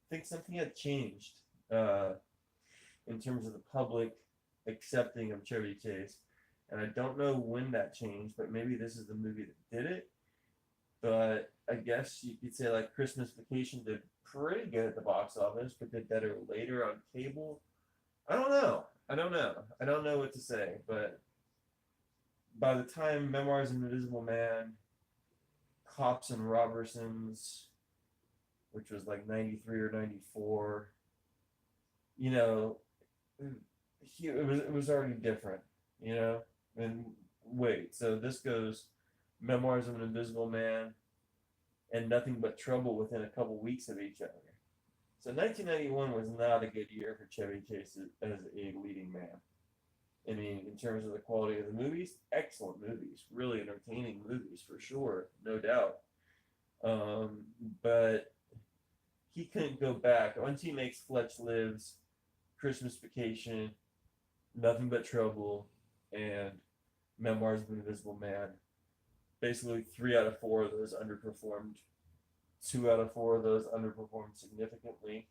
I think something had changed in terms of the public accepting of Chevy Chase. And I don't know when that changed, but maybe this is the movie that did it. But I guess you could say like Christmas Vacation did pretty good at the box office, but did better later on cable. I don't know. I don't know what to say, but by the time Memoirs of an Invisible Man, Cops and Robertsons, which was like 93 or 94, it was already different, And wait, so this goes Memoirs of an Invisible Man and Nothing But Trouble within a couple weeks of each other. So 1991 was not a good year for Chevy Chase as a leading man. I mean, in terms of the quality of the movies, excellent movies, really entertaining movies for sure, no doubt. But he couldn't go back. Once he makes Fletch Lives, Christmas Vacation, Nothing But Trouble, and Memoirs of an Invisible Man. Basically, 3 out of 4 of those underperformed. 2 out of 4 of those underperformed significantly.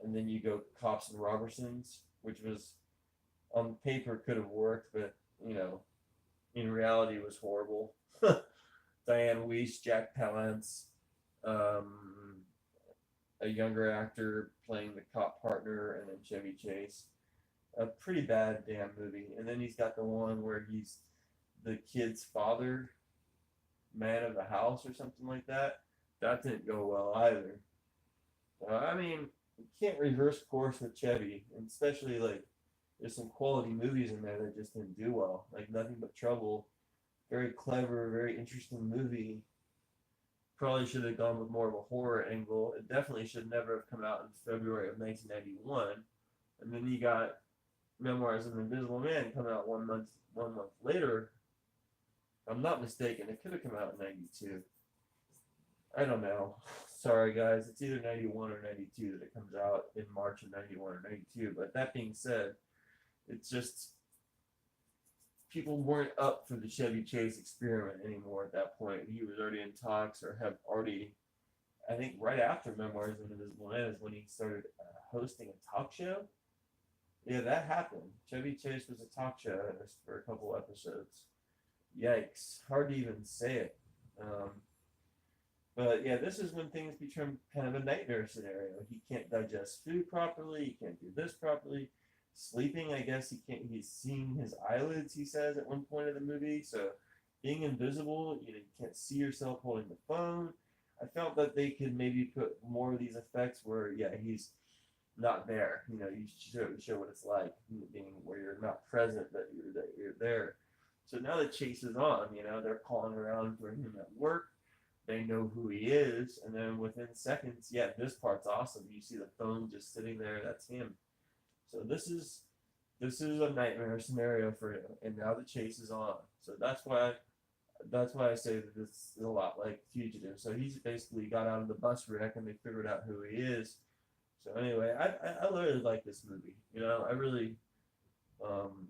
And then you go Cops and Robertsons, which was on paper could have worked, but you know, in reality was horrible. Diane Weiss, Jack Palance, um, a younger actor playing the cop partner, and then Chevy Chase. A pretty bad damn movie. And then he's got the one where he's the kid's father, man of the house, or something like that. That didn't go well either. I mean, you can't reverse course with Chevy, and especially like there's some quality movies in there that just didn't do well. Like Nothing But Trouble, very clever, very interesting movie. Probably should have gone with more of a horror angle. It definitely should never have come out in February of 1991. And then you got Memoirs of an Invisible Man coming out 1 month later. If I'm not mistaken, it could have come out in '92. I don't know. Sorry, guys. It's either '91 or '92 that it comes out in March of '91 or '92. But that being said, it's just people weren't up for the Chevy Chase experiment anymore at that point. He was already in talks or have already, I think right after Memoirs of an Invisible Man is when he started hosting a talk show. Yeah, that happened. Chevy Chase was a talk show host for a couple episodes. Yikes. Hard to even say it. But yeah, this is when things become kind of a nightmare scenario. He can't digest food properly. He can't do this properly. Sleeping, I guess he can't. He's seeing his eyelids. He says at one point in the movie. So being invisible, you can't see yourself holding the phone. I felt that they could maybe put more of these effects where yeah he's not there. You show what it's like being where you're not present, that you're there. So now the chase is on. They're calling around for him at work. They know who he is, and then within seconds, yeah, this part's awesome. You see the phone just sitting there. That's him. So this is a nightmare scenario for him, and now the chase is on. So that's why I say that this is a lot like Fugitive. So he's basically got out of the bus wreck, and they figured out who he is. So anyway, I really like this movie. I really um,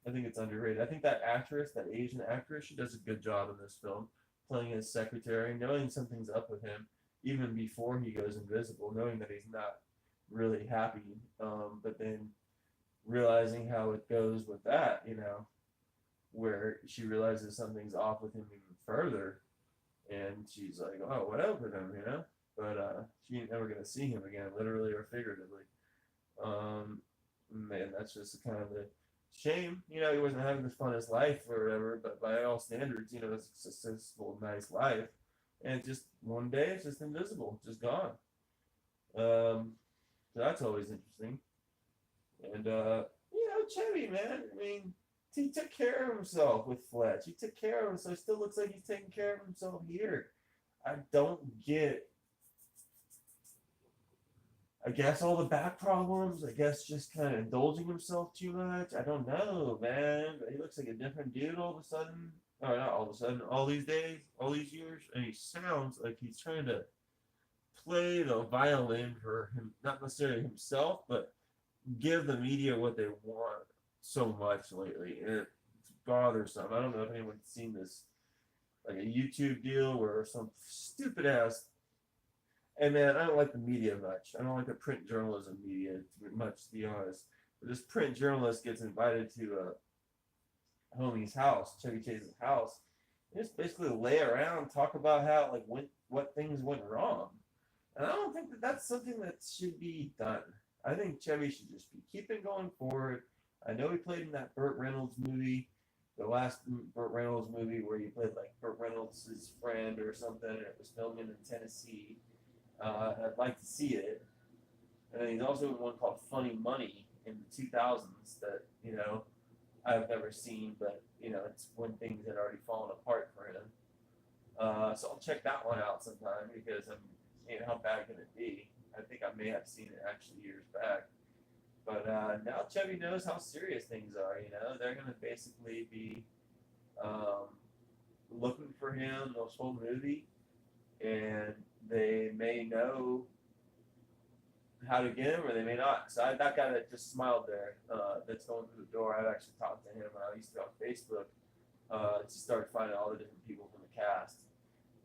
I think it's underrated. I think that actress, that Asian actress, she does a good job in this film, playing his secretary, knowing something's up with him, even before he goes invisible, knowing that he's not really happy, but then realizing how it goes with that, where she realizes something's off with him even further, and she's like, "Oh, what up with him?" But she ain't never gonna see him again, literally or figuratively. Um, Man, that's just kind of a shame. He wasn't having the funnest life or whatever, but by all standards, it's a successful, nice life. And just one day, it's just invisible, just gone. So that's always interesting. And Chevy, man, I mean, he took care of himself with Fletch. He took care of him, so it still looks like he's taking care of himself here. I don't get I guess all the back problems. I guess just kind of indulging himself too much. I don't know, man. But he looks like a different dude all of a sudden. Or not all of a sudden. All these days, all these years, and he sounds like he's trying to play the violin for him, not necessarily himself, but give the media what they want so much lately, and it's bothersome. I don't know if anyone's seen this, like a YouTube deal where some stupid ass and man, I don't like the media much. I don't like the print journalism media much, to be honest. But this print journalist gets invited to homie's house, Chevy Chase's house, and just basically lay around, talk about how what things went wrong. And I don't think that that's something that should be done. I think Chevy should just be keeping going forward. I know he played in that Burt Reynolds movie, the last Burt Reynolds movie where he played like Burt Reynolds' friend or something, and it was filmed in Tennessee. I'd like to see it. And then he's also in one called Funny Money in the 2000s that, I've never seen, but, it's when things had already fallen apart for him. So I'll check that one out sometime because how bad can it be? I think I may have seen it actually years back. But now Chevy knows how serious things are, They're going to basically be um, looking for him this whole movie, and they may know how to get him, or they may not. So that guy that just smiled there, that's going through the door, I've actually talked to him when I used to be on Facebook. Just started finding all the different people from the cast.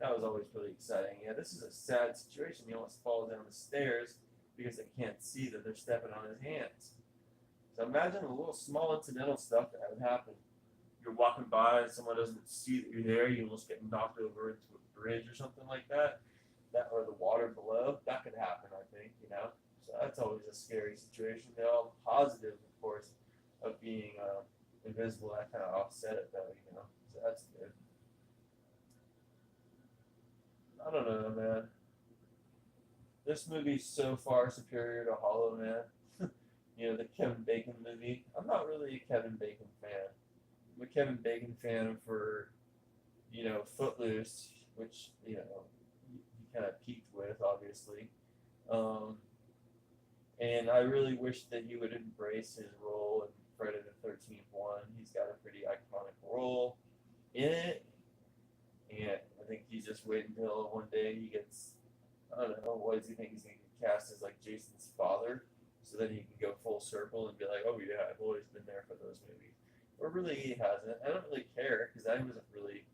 That was always really exciting. Yeah, this is a sad situation. He almost falls down the stairs because they can't see that they're stepping on his hands. So imagine the little small incidental stuff that would happen. You're walking by and someone doesn't see that you're there, you almost get knocked over into a bridge or something like that. That or the water below, that could happen, I think, you know. So that's always a scary situation. They're all positive, of course, of being invisible. That kind of offset it, though, you know. So that's good. I don't know, man. This movie's so far superior to Hollow Man. You know, the Kevin Bacon movie. I'm not really a Kevin Bacon fan. I'm a Kevin Bacon fan for, you know, Footloose, which, you know, he kind of peaked with, obviously. Um, and I really wish that he would embrace his role in Friday the 13th one. He's got a pretty iconic role in it. And I think he's just waiting until one day he gets, I don't know, what does he think he's going to get cast as, like, Jason's father? So then he can go full circle and be like, oh, yeah, I've always been there for those movies. Or really he hasn't. I don't really care because I wasn't really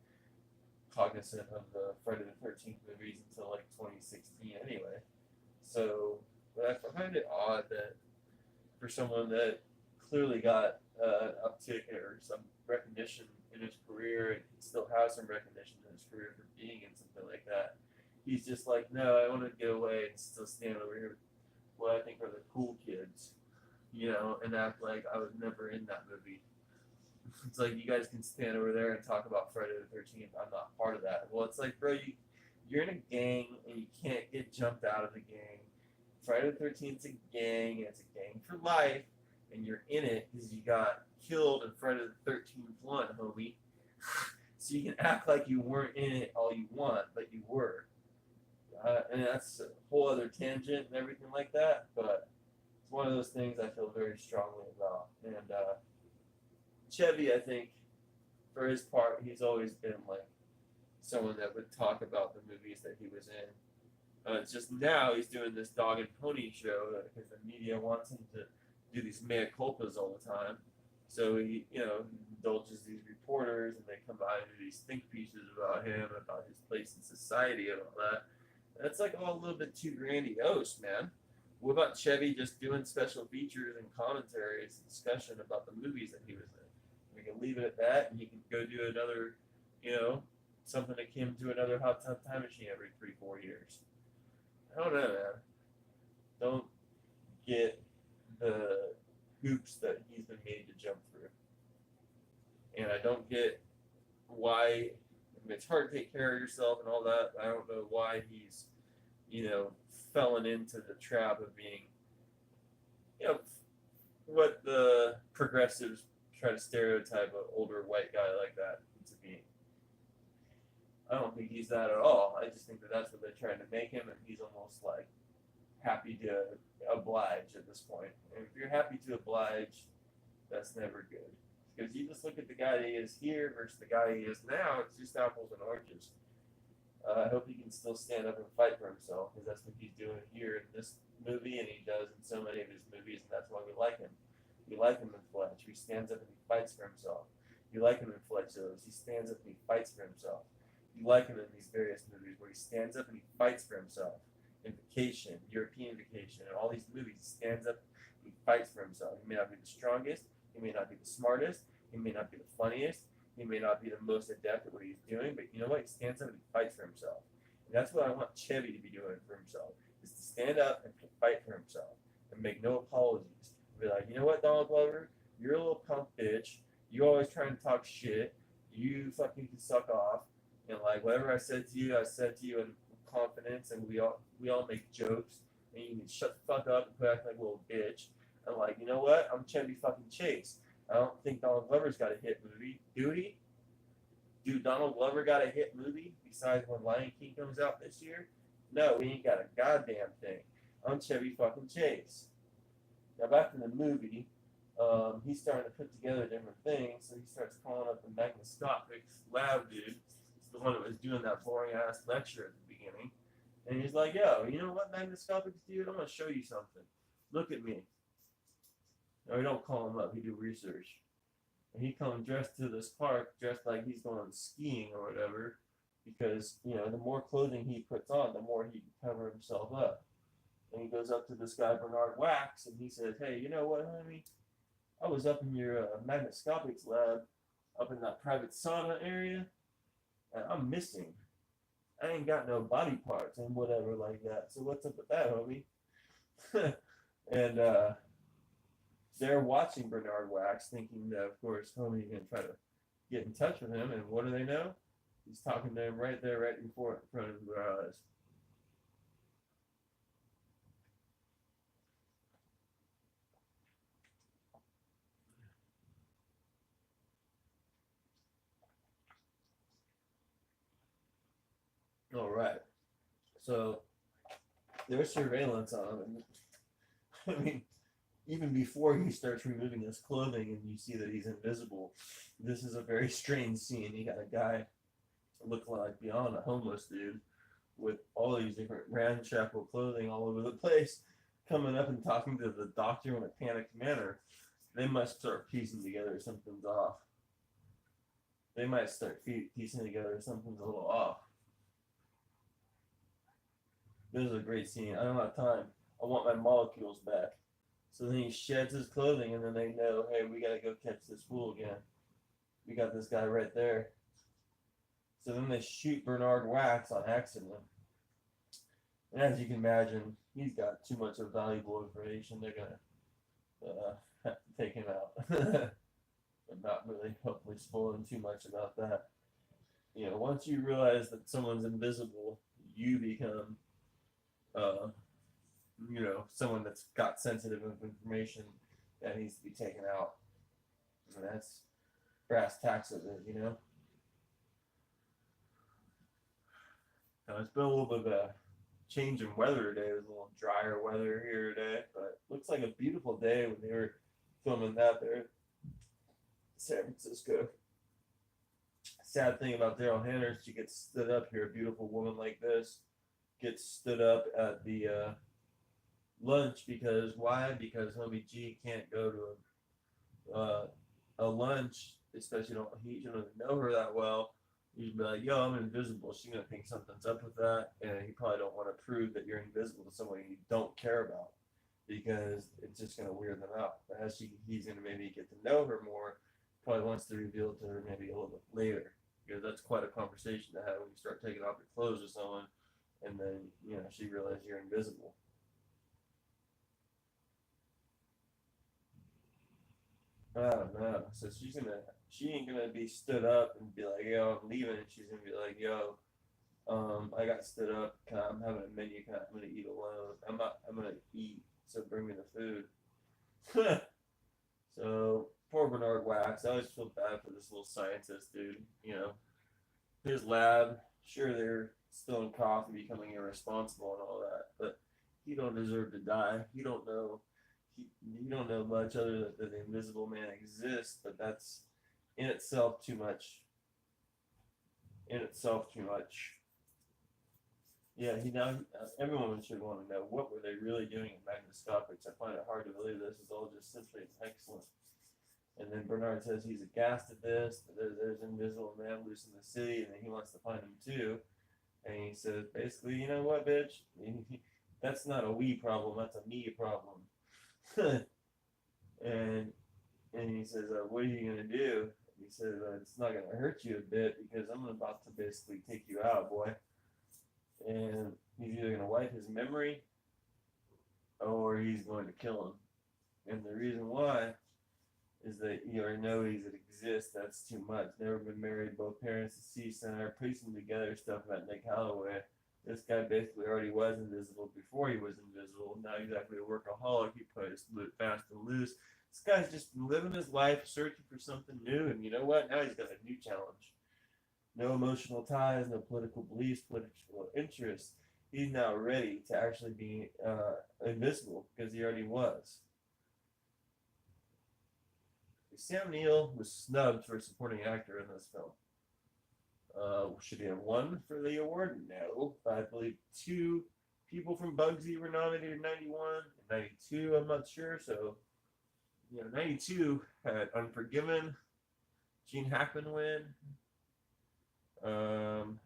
cognizant of the Friday the 13th movies until like 2016 anyway. So, but I find it odd that for someone that clearly got an uptick or some recognition in his career and still has some recognition in his career for being in something like that, he's just like, no, I want to get away and still stand over here with what I think are the cool kids, you know, and act like I was never in that movie. It's like you guys can stand over there and talk about Friday the 13th. I'm not part of that. Well, it's like, bro, you're in a gang and you can't get jumped out of the gang. Friday the 13th is a gang and it's a gang for life, and you're in it because you got killed in Friday the 13th one, homie. So you can act like you weren't in it all you want, but you were. And that's a whole other tangent and everything like that, but it's one of those things I feel very strongly about. And Chevy, I think, for his part, he's always been like someone that would talk about the movies that he was in. It's just now he's doing this dog and pony show because the media wants him to do these mea culpas all the time. So he, you know, indulges these reporters and they come by and do these think pieces about him, about his place in society and all that. That's like all a little bit too grandiose, man. What about Chevy just doing special features and commentaries and discussion about the movies that he was in? We can leave it at that, and he can go do another, you know, something akin to another Hot Tub Time Machine every 3-4 years. I don't know, man. Don't get the hoops that he's been made to jump through. And I don't get why, I mean, it's hard to take care of yourself and all that. I don't know why he's, you know, fallen into the trap of being, you know, what the progressives try to stereotype an older white guy like that into being. I don't think he's that at all. I just think that that's what they're trying to make him, and he's almost like happy to oblige at this point. And if you're happy to oblige, that's never good. Because you just look at the guy that he is here versus the guy he is now, it's just apples and oranges. I hope he can still stand up and fight for himself, because that's what he's doing here in this movie, and he does in so many of his movies, and that's why we like him. We like him in Fletch. He stands up and he fights for himself. You like him in Fletchers. He stands up and he fights for himself. You like him in these various movies where he stands up and he fights for himself. In Vacation, European Vacation, and all these movies, he stands up and he fights for himself. He may not be the strongest. He may not be the smartest. He may not be the funniest. He may not be the most adept at what he's doing, but you know what? He stands up and he fights for himself. And that's what I want Chevy to be doing for himself, is to stand up and fight for himself and make no apologies. Be like, you know what, Donald Glover? You're a little punk bitch. You always trying to talk shit. You fucking can suck off. And like whatever I said to you in confidence, and we all make jokes, and you can shut the fuck up and quit acting like a little bitch. And like, you know what? I'm Chevy fucking Chase. I don't think Donald Glover's got a hit movie. Do he? Dude, Donald Glover got a hit movie besides when Lion King comes out this year? No, we ain't got a goddamn thing. I'm Chevy fucking Chase. Now back to the movie, he's starting to put together different things, so he starts calling up the microscopic lab dude. It's the one that was doing that boring ass lecture at the beginning. And he's like, yo, you know what, Magnascopics, dude? I'm going to show you something. Look at me. No, we don't call him up. We do research. And he comes dressed to this park, dressed like he's going skiing or whatever, because, the more clothing he puts on, the more he can cover himself up. And he goes up to this guy, Bernard Wax, and he says, hey, you know what, homie? I was up in your Magnascopics lab, up in that private sauna area, and I'm missing. I ain't got no body parts and whatever like that. So what's up with that, homie? and they're watching Bernard Wax, thinking that, of course, homie's going to try to get in touch with him. And what do they know? He's talking to him right there, right in front of their eyes. All right. So there's surveillance on him. I mean, even before he starts removing his clothing and you see that he's invisible, this is a very strange scene. You got a guy looking like beyond a homeless dude with all these different ramshackle clothing all over the place, coming up and talking to the doctor in a panicked manner. They must start piecing together something's off. They might start piecing together something's a little off. This is a great scene. I don't have time. I want my molecules back. So then he sheds his clothing, and then they know, hey, we gotta go catch this fool again. We got this guy right there. So then they shoot Bernard Wax on accident. And as you can imagine, he's got too much of valuable information. They're gonna have to take him out. But not really, hopefully, spoiling too much about that. Once you realize that someone's invisible, you become someone that's got sensitive information that needs to be taken out. And that's brass tacks of it. Now, it's been a little bit of a change in weather today. It was a little drier weather here today, but it looks like a beautiful day when they were filming that there in San Francisco. Sad thing about Daryl Hannah, she gets stood up here. A beautiful woman like this gets stood up at the lunch because why? Because homie G can't go to a lunch, especially you don't know her that well. You'd be like, yo, I'm invisible. She's gonna think something's up with that, and you probably don't want to prove that you're invisible to someone you don't care about because it's just gonna weird them out. But as he's gonna maybe get to know her more, probably wants to reveal it to her maybe a little bit later because that's quite a conversation to have when you start taking off your clothes with someone, and then she realizes you're invisible. I don't know. So she ain't gonna be stood up and be like, yo, I'm leaving. She's gonna be like, yo, I got stood up. I'm having a menu. I'm gonna eat alone. I'm gonna eat. So bring me the food. So poor Bernard Wax. I always feel bad for this little scientist dude. His lab. Sure, they're still in coffee, becoming irresponsible and all that, but he don't deserve to die. You don't know much other than that the Invisible Man exists, but that's in itself too much. In itself too much. Yeah, everyone should want to know what were they really doing in Magnascopics. I find it hard to believe this is all just simply excellent. And then Bernard says he's aghast at this. There's an invisible man loose in the city, and then he wants to find him too. And he says, basically, you know what, bitch? That's not a we problem. That's a me problem. and he says, what are you gonna do? He says, it's not gonna hurt you a bit because I'm about to basically take you out, boy. And he's either gonna wipe his memory or he's going to kill him. And the reason why is that you already know he exists. That's too much. Never been married, both parents deceased, and are piecing together stuff about Nick Holloway. This guy basically already was invisible before he was invisible. Not exactly a workaholic. He plays fast and loose. This guy's just living his life, searching for something new. And you know what? Now he's got a new challenge. No emotional ties, no political beliefs, political interests. He's now ready to actually be invisible because he already was. Sam Neill was snubbed for supporting actor in this film. Should he have won for the award? No. I believe two people from Bugsy were nominated in 91. In 92, I'm not sure. So, 92 had Unforgiven, Gene Hackman win. Um,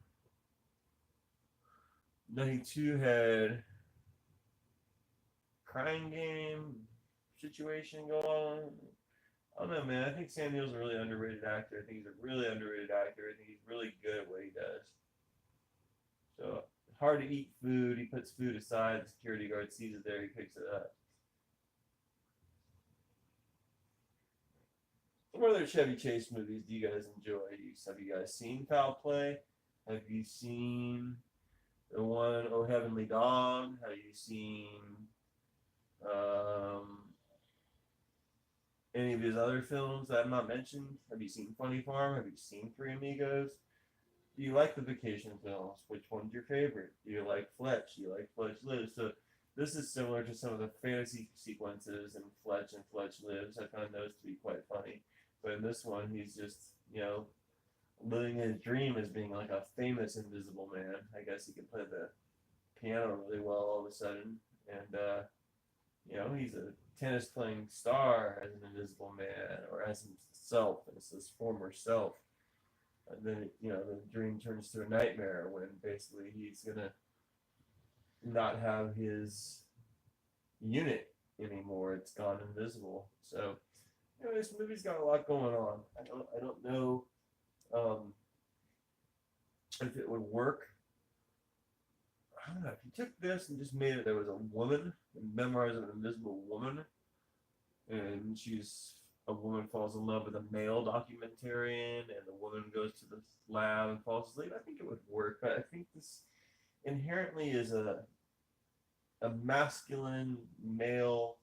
92 had Crying Game situation go on. I don't know, man. I think Sam Neill's a really underrated actor. I think he's a really underrated actor. I think he's really good at what he does. So hard to eat food. He puts food aside. The security guard sees it there. He picks it up. What other Chevy Chase movies do you guys enjoy? Have you guys seen Foul Play? Have you seen the one Oh Heavenly Dog? Have you seen um, any of his other films that I've not mentioned? Have you seen Funny Farm? Have you seen Three Amigos? Do you like the vacation films? Which one's your favorite? Do you like Fletch? Do you like Fletch Lives? So this is similar to some of the fantasy sequences in Fletch and Fletch Lives. I found those to be quite funny. But in this one, he's just, living his dream as being like a famous invisible man. I guess he can play the piano really well all of a sudden. And, he's a tennis playing star as an invisible man or as himself, as his former self. And then, the dream turns to a nightmare when basically he's going to not have his unit anymore. It's gone invisible. So, this movie's got a lot going on. I don't know if it would work. I don't know. If you took this and just made it, there was a woman, Memoirs of an Invisible Woman, and a woman falls in love with a male documentarian, and the woman goes to the lab and falls asleep. I think it would work, but I think this inherently is a masculine male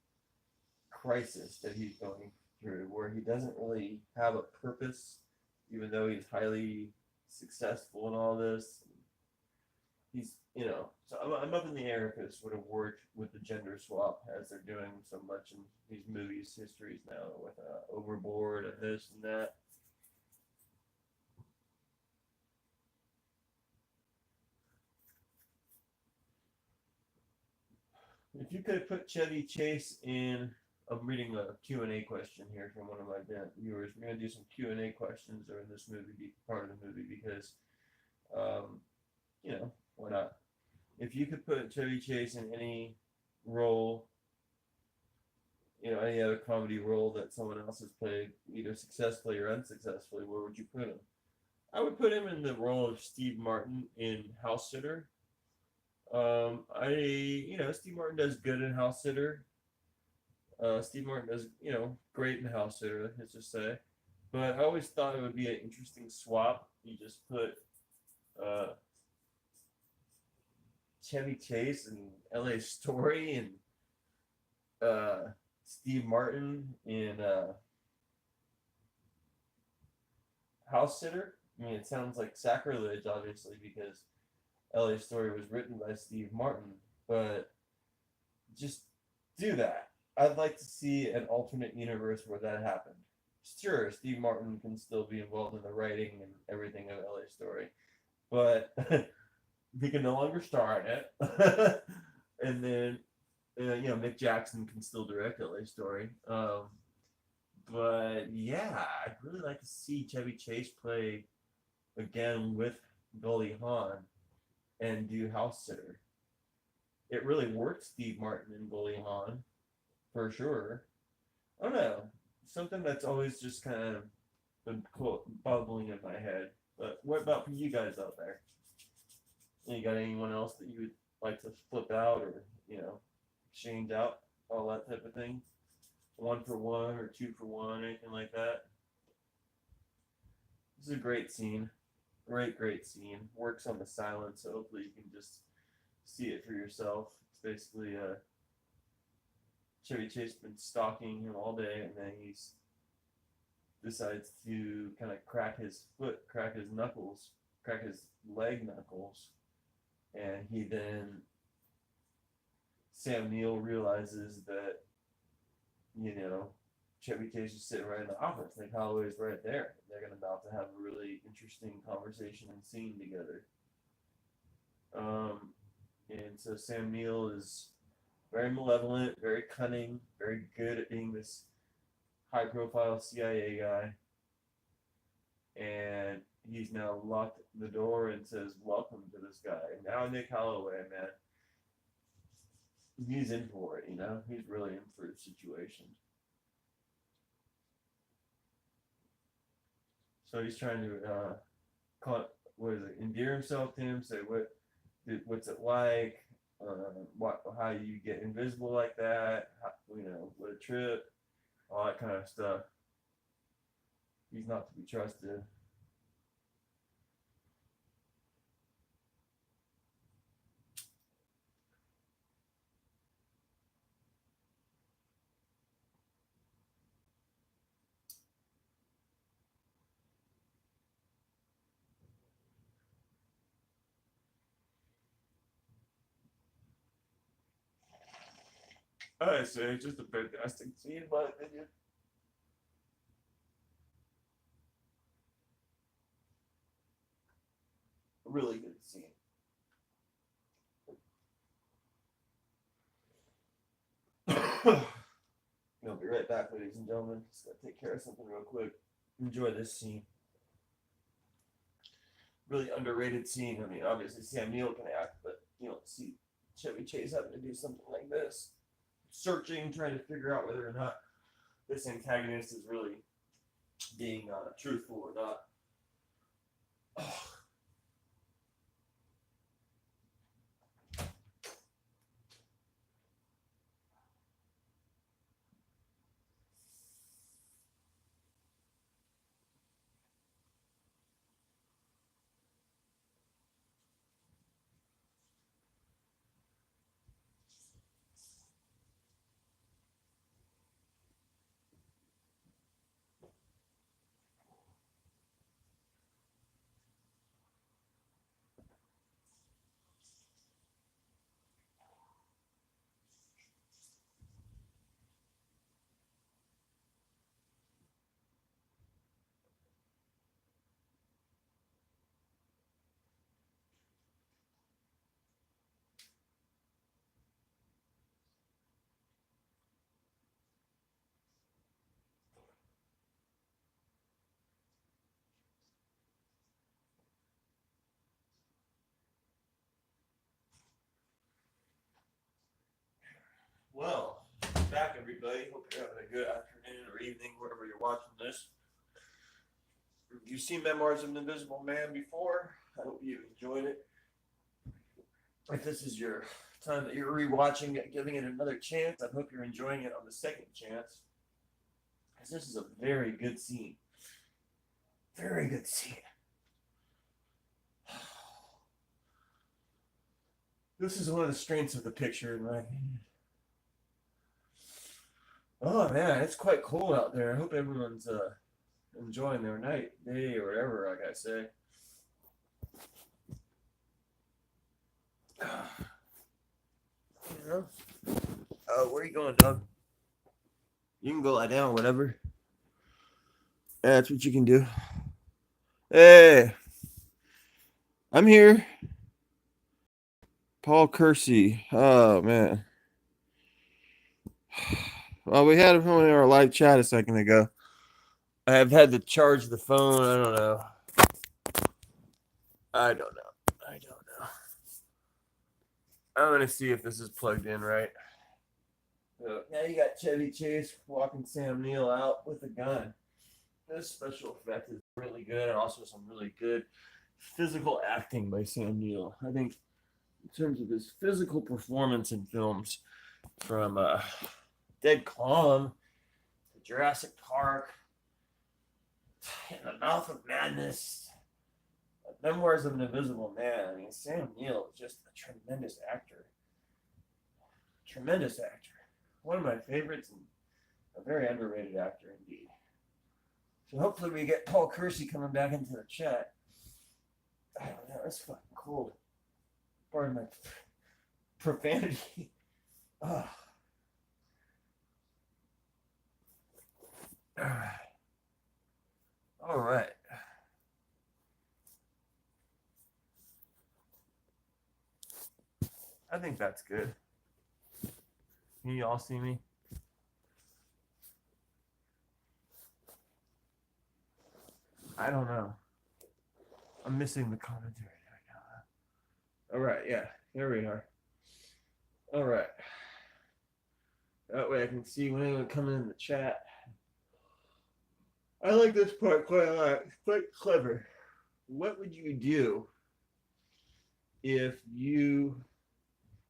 crisis that he's going through, where he doesn't really have a purpose, even though he's highly successful in all this. He's, so I'm up in the air if this would have worked with the gender swap, as they're doing so much in these movies' histories now, with Overboard and this and that. If you could put Chevy Chase in, I'm reading a Q&A question here from one of my viewers. We're going to do some Q&A questions during this movie, part of the movie, because, why not? If you could put Chevy Chase in any role, any other comedy role that someone else has played, either successfully or unsuccessfully, where would you put him? I would put him in the role of Steve Martin in House Sitter. Steve Martin does good in House Sitter. Steve Martin does, great in House Sitter, let's just say. But I always thought it would be an interesting swap. You just put Chevy Chase and L.A. Story and Steve Martin in House Sitter. I mean, it sounds like sacrilege, obviously, because L.A. Story was written by Steve Martin, but just do that. I'd like to see an alternate universe where that happened. Sure, Steve Martin can still be involved in the writing and everything of L.A. Story, but he can no longer star in it. And then, Mick Jackson can still direct L.A. Story. But yeah, I'd really like to see Chevy Chase play again with Goldie Hawn and do House Sitter. It really worked, Steve Martin and Goldie Hawn, for sure. I don't know. Something that's always just kind of been bubbling in my head. But what about for you guys out there? You got anyone else that you would like to flip out or, exchange out, all that type of thing? 1 for 1 or 2 for 1, anything like that? This is a great scene. Great scene. Works on the silence, so hopefully you can just see it for yourself. It's basically Chevy Chase been stalking him all day, and then he decides to kind of crack his leg knuckles, and Sam Neill realizes that, Chevy Chase is sitting right in the office. Nick Holloway's right there. They're about to have a really interesting conversation and scene together. And so Sam Neill is very malevolent, very cunning, very good at being this high profile CIA guy. And he's now locked the door and says, "Welcome to this guy." And now Nick Holloway, man, he's in for it, you know? He's really in for the situation. So he's trying to endear himself to him, say what's it like, how you get invisible like that, what a trip, all that kind of stuff. He's not to be trusted. I say it's just a fantastic scene, in my opinion. A really good scene. I'll be right back, ladies and gentlemen. Just gotta take care of something real quick. Enjoy this scene. Really underrated scene. I mean, obviously Sam Neill can act, but you don't see Chevy Chase having to do something like this. Searching, trying to figure out whether or not this antagonist is really being truthful or not. Well, back everybody. Hope you're having a good afternoon or evening wherever you're watching this. You've seen Memoirs of an Invisible Man before. I hope you enjoyed it. If this is your time that you're rewatching it, giving it another chance, I hope you're enjoying it on the second chance. Because this is a very good scene. Very good scene. This is one of the strengths of the picture, in my opinion. Oh man, it's quite cold out there. I hope everyone's enjoying their night, day, or whatever, like I say. You know? Where are you going, Doug? You can go lie down, whatever. Yeah, that's what you can do. Hey, I'm here. Paul Kersey. Oh man. Well, we had him on our live chat a second ago. I have had to charge the phone. I don't know. I'm gonna see if this is plugged in right. So now you got Chevy Chase walking Sam Neill out with a gun. This special effect is really good, and also some really good physical acting by Sam Neill. I think in terms of his physical performance in films, from Dead Calm to Jurassic Park, In the Mouth of Madness, Memoirs of an Invisible Man. I mean, Sam Neill is just a tremendous actor. Tremendous actor. One of my favorites and a very underrated actor indeed. So hopefully we get Paul Kersey coming back into the chat. I don't know, it's fucking cold. Pardon my profanity. Oh. All right. I think that's good. Can you all see me? I don't know. I'm missing the commentary right now. All right, yeah, here we are. All right. That way I can see when anyone coming in the chat. I like this part quite a lot. It's quite clever. What would you do if you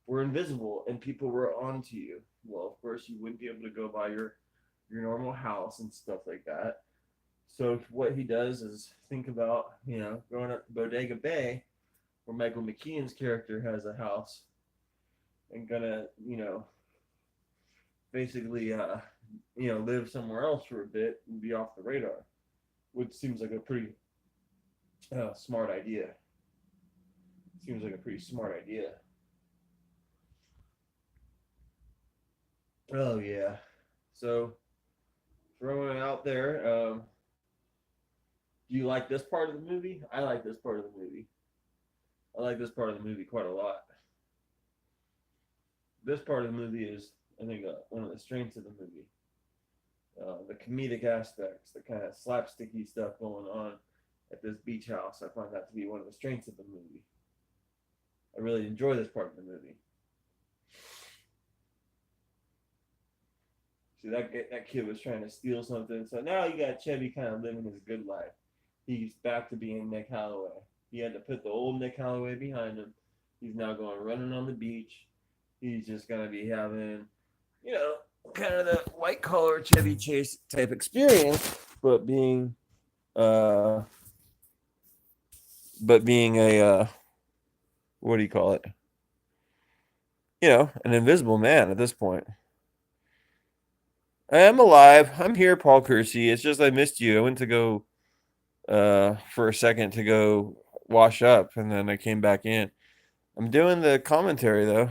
were invisible and people were onto you? Well, of course, you wouldn't be able to go by your normal house and stuff like that. So what he does is think about, going up to Bodega Bay, where Michael McKean's character has a house, and gonna, basically, live somewhere else for a bit and be off the radar, which seems like a pretty smart idea. Seems like a pretty smart idea. Oh yeah. So throwing it out there, do you like this part of the movie? I like this part of the movie. I like this part of the movie quite a lot. This part of the movie is, I think, one of the strengths of the movie. The comedic aspects, the kind of slapsticky stuff going on at this beach house. I find that to be one of the strengths of the movie. I really enjoy this part of the movie. See, that kid was trying to steal something, so now you got Chevy kind of living his good life. He's back to being Nick Holloway. He had to put the old Nick Holloway behind him. He's now going running on the beach. He's just gonna be having, kind of the white collar Chevy Chase type experience, but uh, being a, what do you call it? An invisible man at this point. I am alive. I'm here, Paul Kersey. It's just I missed you. I went to go for a second to go wash up, and then I came back in. I'm doing the commentary though.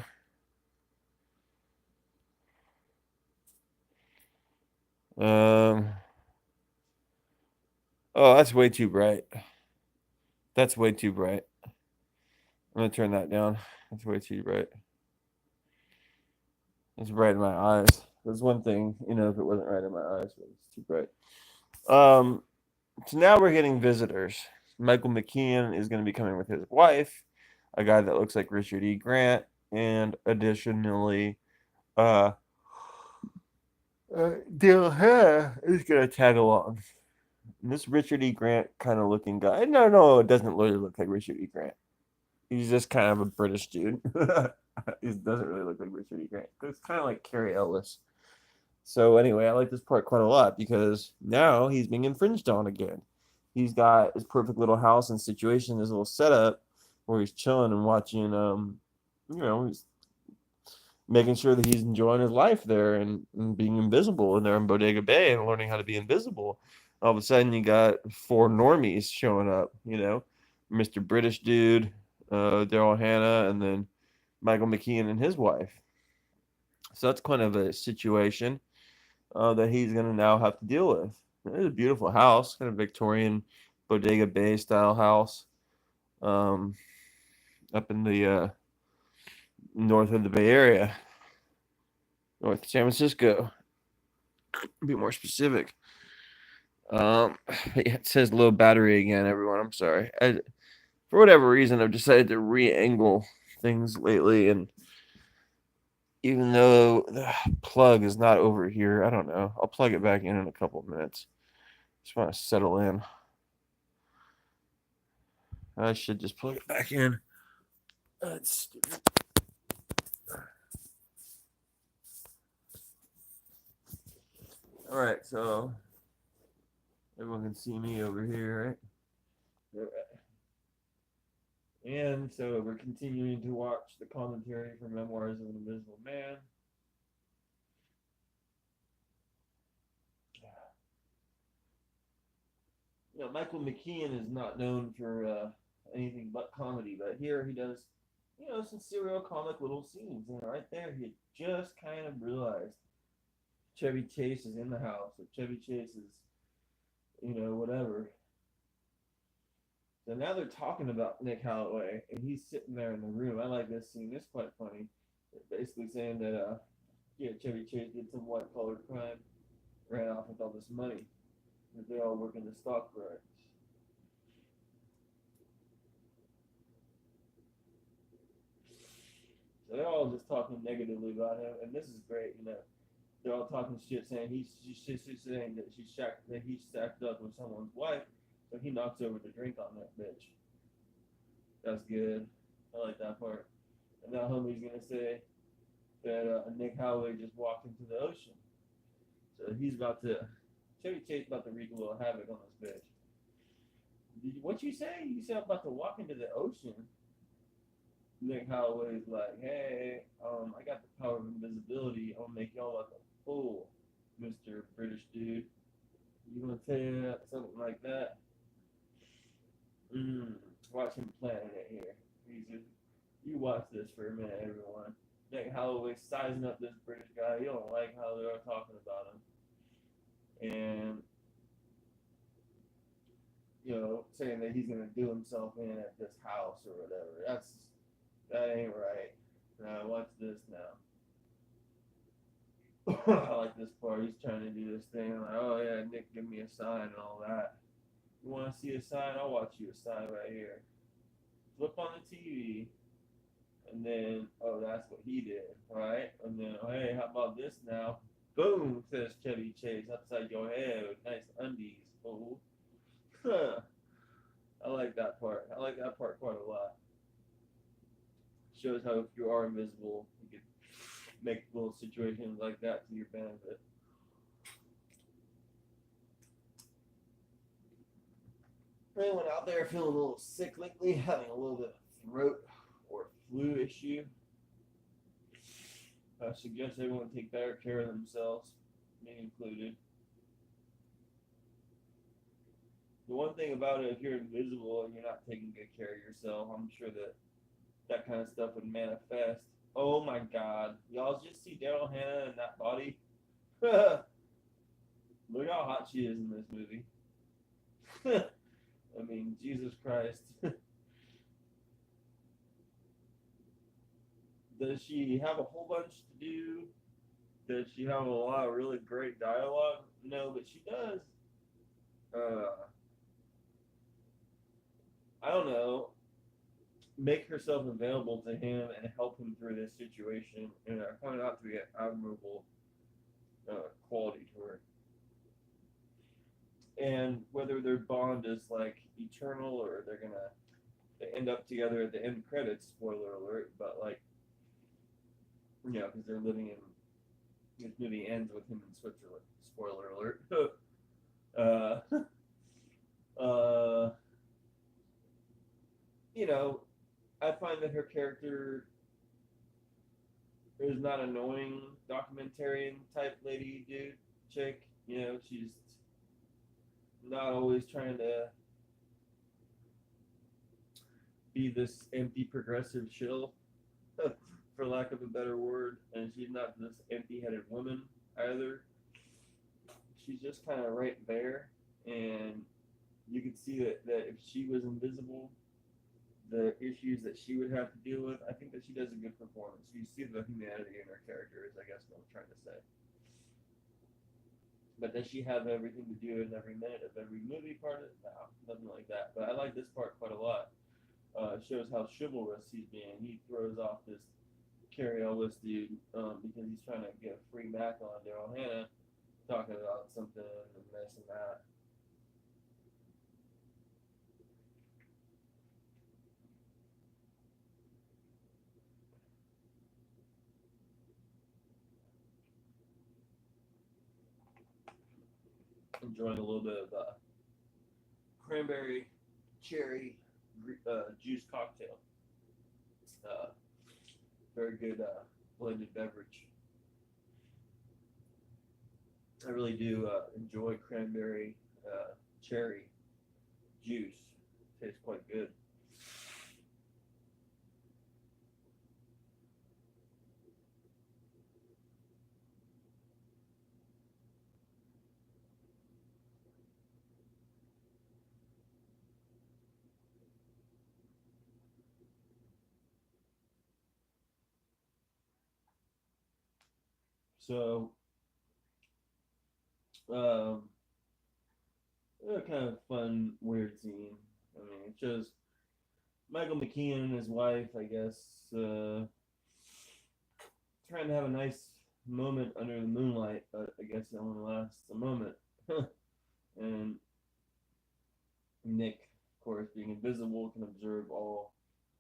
Um. Oh, that's way too bright. That's way too bright. I'm gonna turn that down. That's way too bright. It's bright in my eyes. That's one thing, if it wasn't right in my eyes, but it's too bright. So now we're getting visitors. Michael McKean is going to be coming with his wife, a guy that looks like Richard E. Grant, and additionally, Dale Hare is going to tag along. And this Richard E. Grant kind of looking guy. No, it doesn't really look like Richard E. Grant. He's just kind of a British dude. He doesn't really look like Richard E. Grant. It's kind of like Carrie Ellis. So anyway, I like this part quite a lot because now he's being infringed on again. He's got his perfect little house and situation, his little setup where he's chilling and watching, he's making sure that he's enjoying his life there and being invisible. And they're in Bodega Bay and learning how to be invisible. All of a sudden, you got four normies showing up, Mr. British dude, Daryl Hannah, and then Michael McKean and his wife. So that's kind of a situation that he's going to now have to deal with. It's a beautiful house, kind of Victorian Bodega Bay style house, up in the north of the Bay Area, north of San Francisco. To be more specific. It says low battery again, everyone. I'm sorry. For whatever reason, I've decided to re-angle things lately, and even though the plug is not over here, I don't know. I'll plug it back in a couple of minutes. Just want to settle in. I should just plug it back in. That's stupid. All right, so everyone can see me over here, right? All right. And so we're continuing to watch the commentary for Memoirs of an Invisible Man. Michael McKean is not known for anything but comedy, but here he does, some serial comic little scenes. And right there, he just kind of realized Chevy Chase is in the house, or Chevy Chase is, whatever. So now they're talking about Nick Holloway, and he's sitting there in the room. I like this scene. It's quite funny. They're basically saying that, Chevy Chase did some white collar crime, ran off with all this money, that they all work in the stock market. So they're all just talking negatively about him, and this is great. They're all talking shit, saying she's saying that he's stacked up with someone's wife, so he knocks over the drink on that bitch. That's good. I like that part. And now homie's gonna say that Nick Holloway just walked into the ocean, so Chevy Chase about to wreak a little havoc on this bitch. What you say? You said I'm about to walk into the ocean. Nick Holloway's like, hey, I got the power of invisibility. I'll make y'all like a fool, Mr. British dude. You gonna say something like that? Watch him planning it here. You watch this for a minute, everyone. Nick Holloway sizing up this British guy. You don't like how they're talking about him. And, saying that he's gonna do himself in at this house or whatever. That ain't right. Now watch this now. I like this part. He's trying to do this thing. Like, oh yeah, Nick, give me a sign and all that. You want to see a sign? I'll watch you a sign right here. Flip on the TV, and then that's what he did, right? And then hey, how about this now? Boom, says Chevy Chase upside your head with nice undies. Oh, I like that part. I like that part quite a lot. Shows how if you are invisible, you can make little situations like that to your benefit. Anyone out there feeling a little sick lately, having a little bit of throat or flu issue, I suggest everyone take better care of themselves, me included. The one thing about it, if you're invisible and you're not taking good care of yourself, I'm sure that kind of stuff would manifest. Oh my God. Y'all just see Daryl Hannah in that body? Look how hot she is in this movie. I mean, Jesus Christ. Does she have a whole bunch to do? Does she have a lot of really great dialogue? No, but she does. I don't know. Make herself available to him and help him through this situation. And I find out to be an admirable quality to her. And whether their bond is like eternal or they end up together at the end credits, spoiler alert, but like, because they're living in, this movie ends with him in Switzerland, spoiler alert. I find that her character is not annoying documentarian type lady dude chick. She's not always trying to be this empty progressive shill, for lack of a better word, and she's not this empty-headed woman either. She's just kind of right there, and you could see that if she was invisible, the issues that she would have to deal with, I think that she does a good performance. You see the humanity in her character, is I guess what I'm trying to say. But does she have everything to do in every minute of every movie part of it? No, nothing like that. But I like this part quite a lot. It shows how chivalrous he's being. He throws off this Carrie Ellis dude because he's trying to get a free Mac on Daryl Hannah, talking about something and this and that. Enjoying a little bit of cranberry cherry juice cocktail. Very good blended beverage. I really do enjoy cranberry cherry juice. Tastes quite good. So, um, a kind of fun, weird scene. I mean, it shows Michael McKean and his wife, I guess, trying to have a nice moment under the moonlight, but I guess it only lasts a moment. And Nick, of course, being invisible, can observe all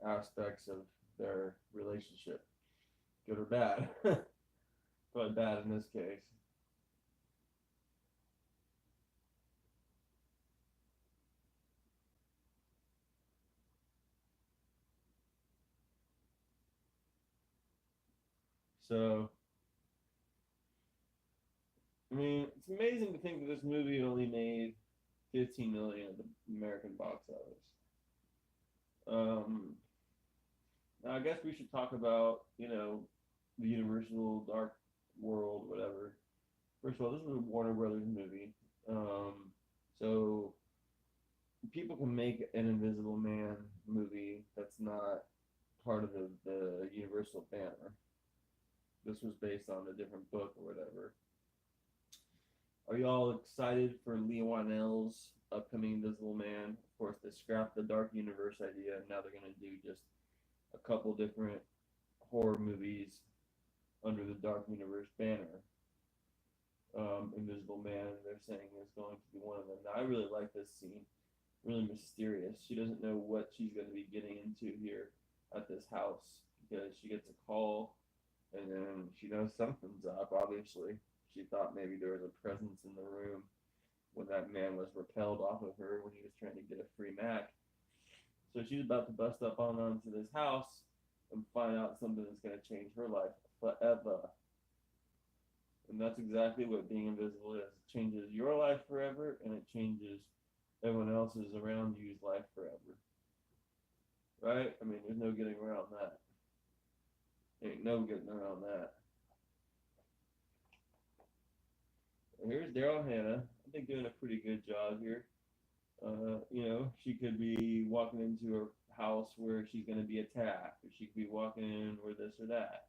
aspects of their relationship, good or bad. But bad in this case. So, I mean, it's amazing to think that this movie only made 15 million at the American box office. Um, Now I guess we should talk about, the Universal Dark World, whatever. First of all, this is a Warner Brothers movie. So people can make an Invisible Man movie that's not part of the Universal banner. This was based on a different book or whatever. Are y'all excited for Lee Whannell's upcoming Invisible Man? Of course, they scrapped the Dark Universe idea, and now they're going to do just a couple different horror movies under the Dark Universe banner. Invisible Man, they're saying, is going to be one of them. Now, I really like this scene. Really mysterious. She doesn't know what she's going to be getting into here at this house because she gets a call and then she knows something's up, obviously. She thought maybe there was a presence in the room when that man was repelled off of her when he was trying to get a free Mac. So she's about to bust up onto this house and find out something that's going to change her life forever. And that's exactly what being invisible is. It changes your life forever and it changes everyone else's around you's life forever. Right? I mean, there's no getting around that. Ain't no getting around that. Here's Daryl Hannah. I think doing a pretty good job here. She could be walking into a house where she's going to be attacked, or she could be walking in where this or that.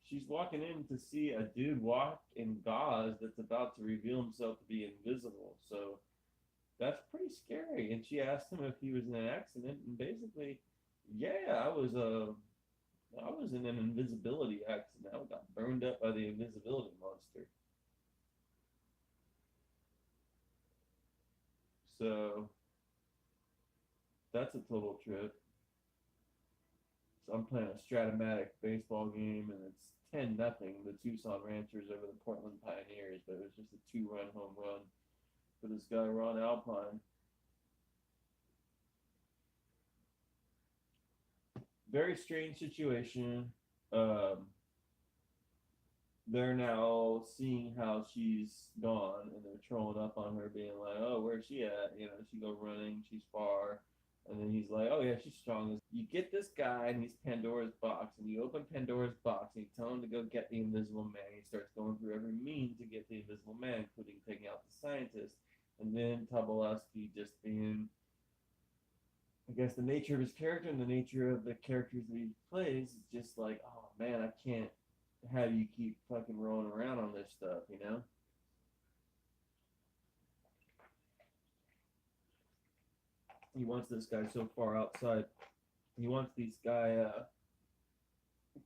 She's walking in to see a dude walk in gauze that's about to reveal himself to be invisible. So that's pretty scary. And she asked him if he was in an accident, and basically, yeah, I was in an invisibility accident. I got burned up by the invisibility monster. So that's a total trip. So I'm playing a Stratomatic baseball game, and it's 10-0. The Tucson Ranchers over the Portland Pioneers, but it was just a two-run home run for this guy Ron Alpine. Very strange situation. Um, they're now seeing how she's gone, and they're trolling up on her, being like, "Oh, where's she at? She go running. She's far." And then he's like, "Oh yeah, she's strong." You get this guy, and he's Pandora's box, and you open Pandora's box, and you tell him to go get the Invisible Man. He starts going through every means to get the Invisible Man, including taking out the scientist. And then Tobolowsky just being, I guess, the nature of his character and the nature of the characters that he plays is just like, oh man, I can't have you keep fucking rolling around on this stuff. He wants this guy so far outside. He wants this guy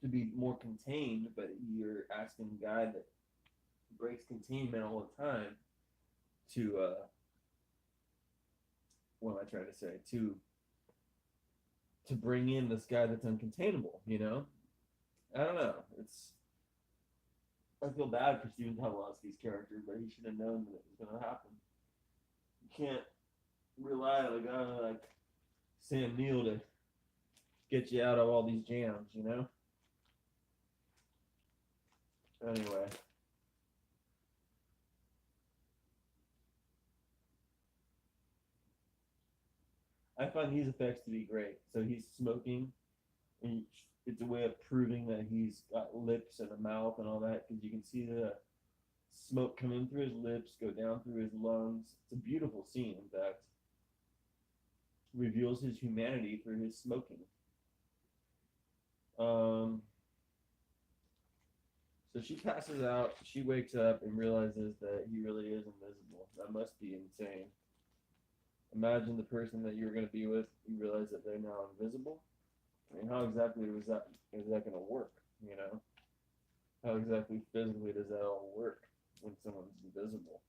to be more contained, but you're asking a guy that breaks containment all the time to, what am I trying to say? To bring in this guy that's uncontainable. I don't know. I feel bad for Stephen Tobolowsky's character, but he should have known that it was going to happen. You can't rely on a guy like Sam Neill to get you out of all these jams. Anyway, I find these effects to be great. So he's smoking, and it's a way of proving that he's got lips and a mouth and all that, because you can see the smoke coming through his lips, go down through his lungs. It's a beautiful scene, in fact. Reveals his humanity through his smoking. Um, so So she passes out. She wakes up and realizes that he really is invisible. That must be insane. Imagine the person that you're going to be with. You realize that they're now invisible. I mean, how exactly is that going to work? You know, how exactly physically does that all work when someone's invisible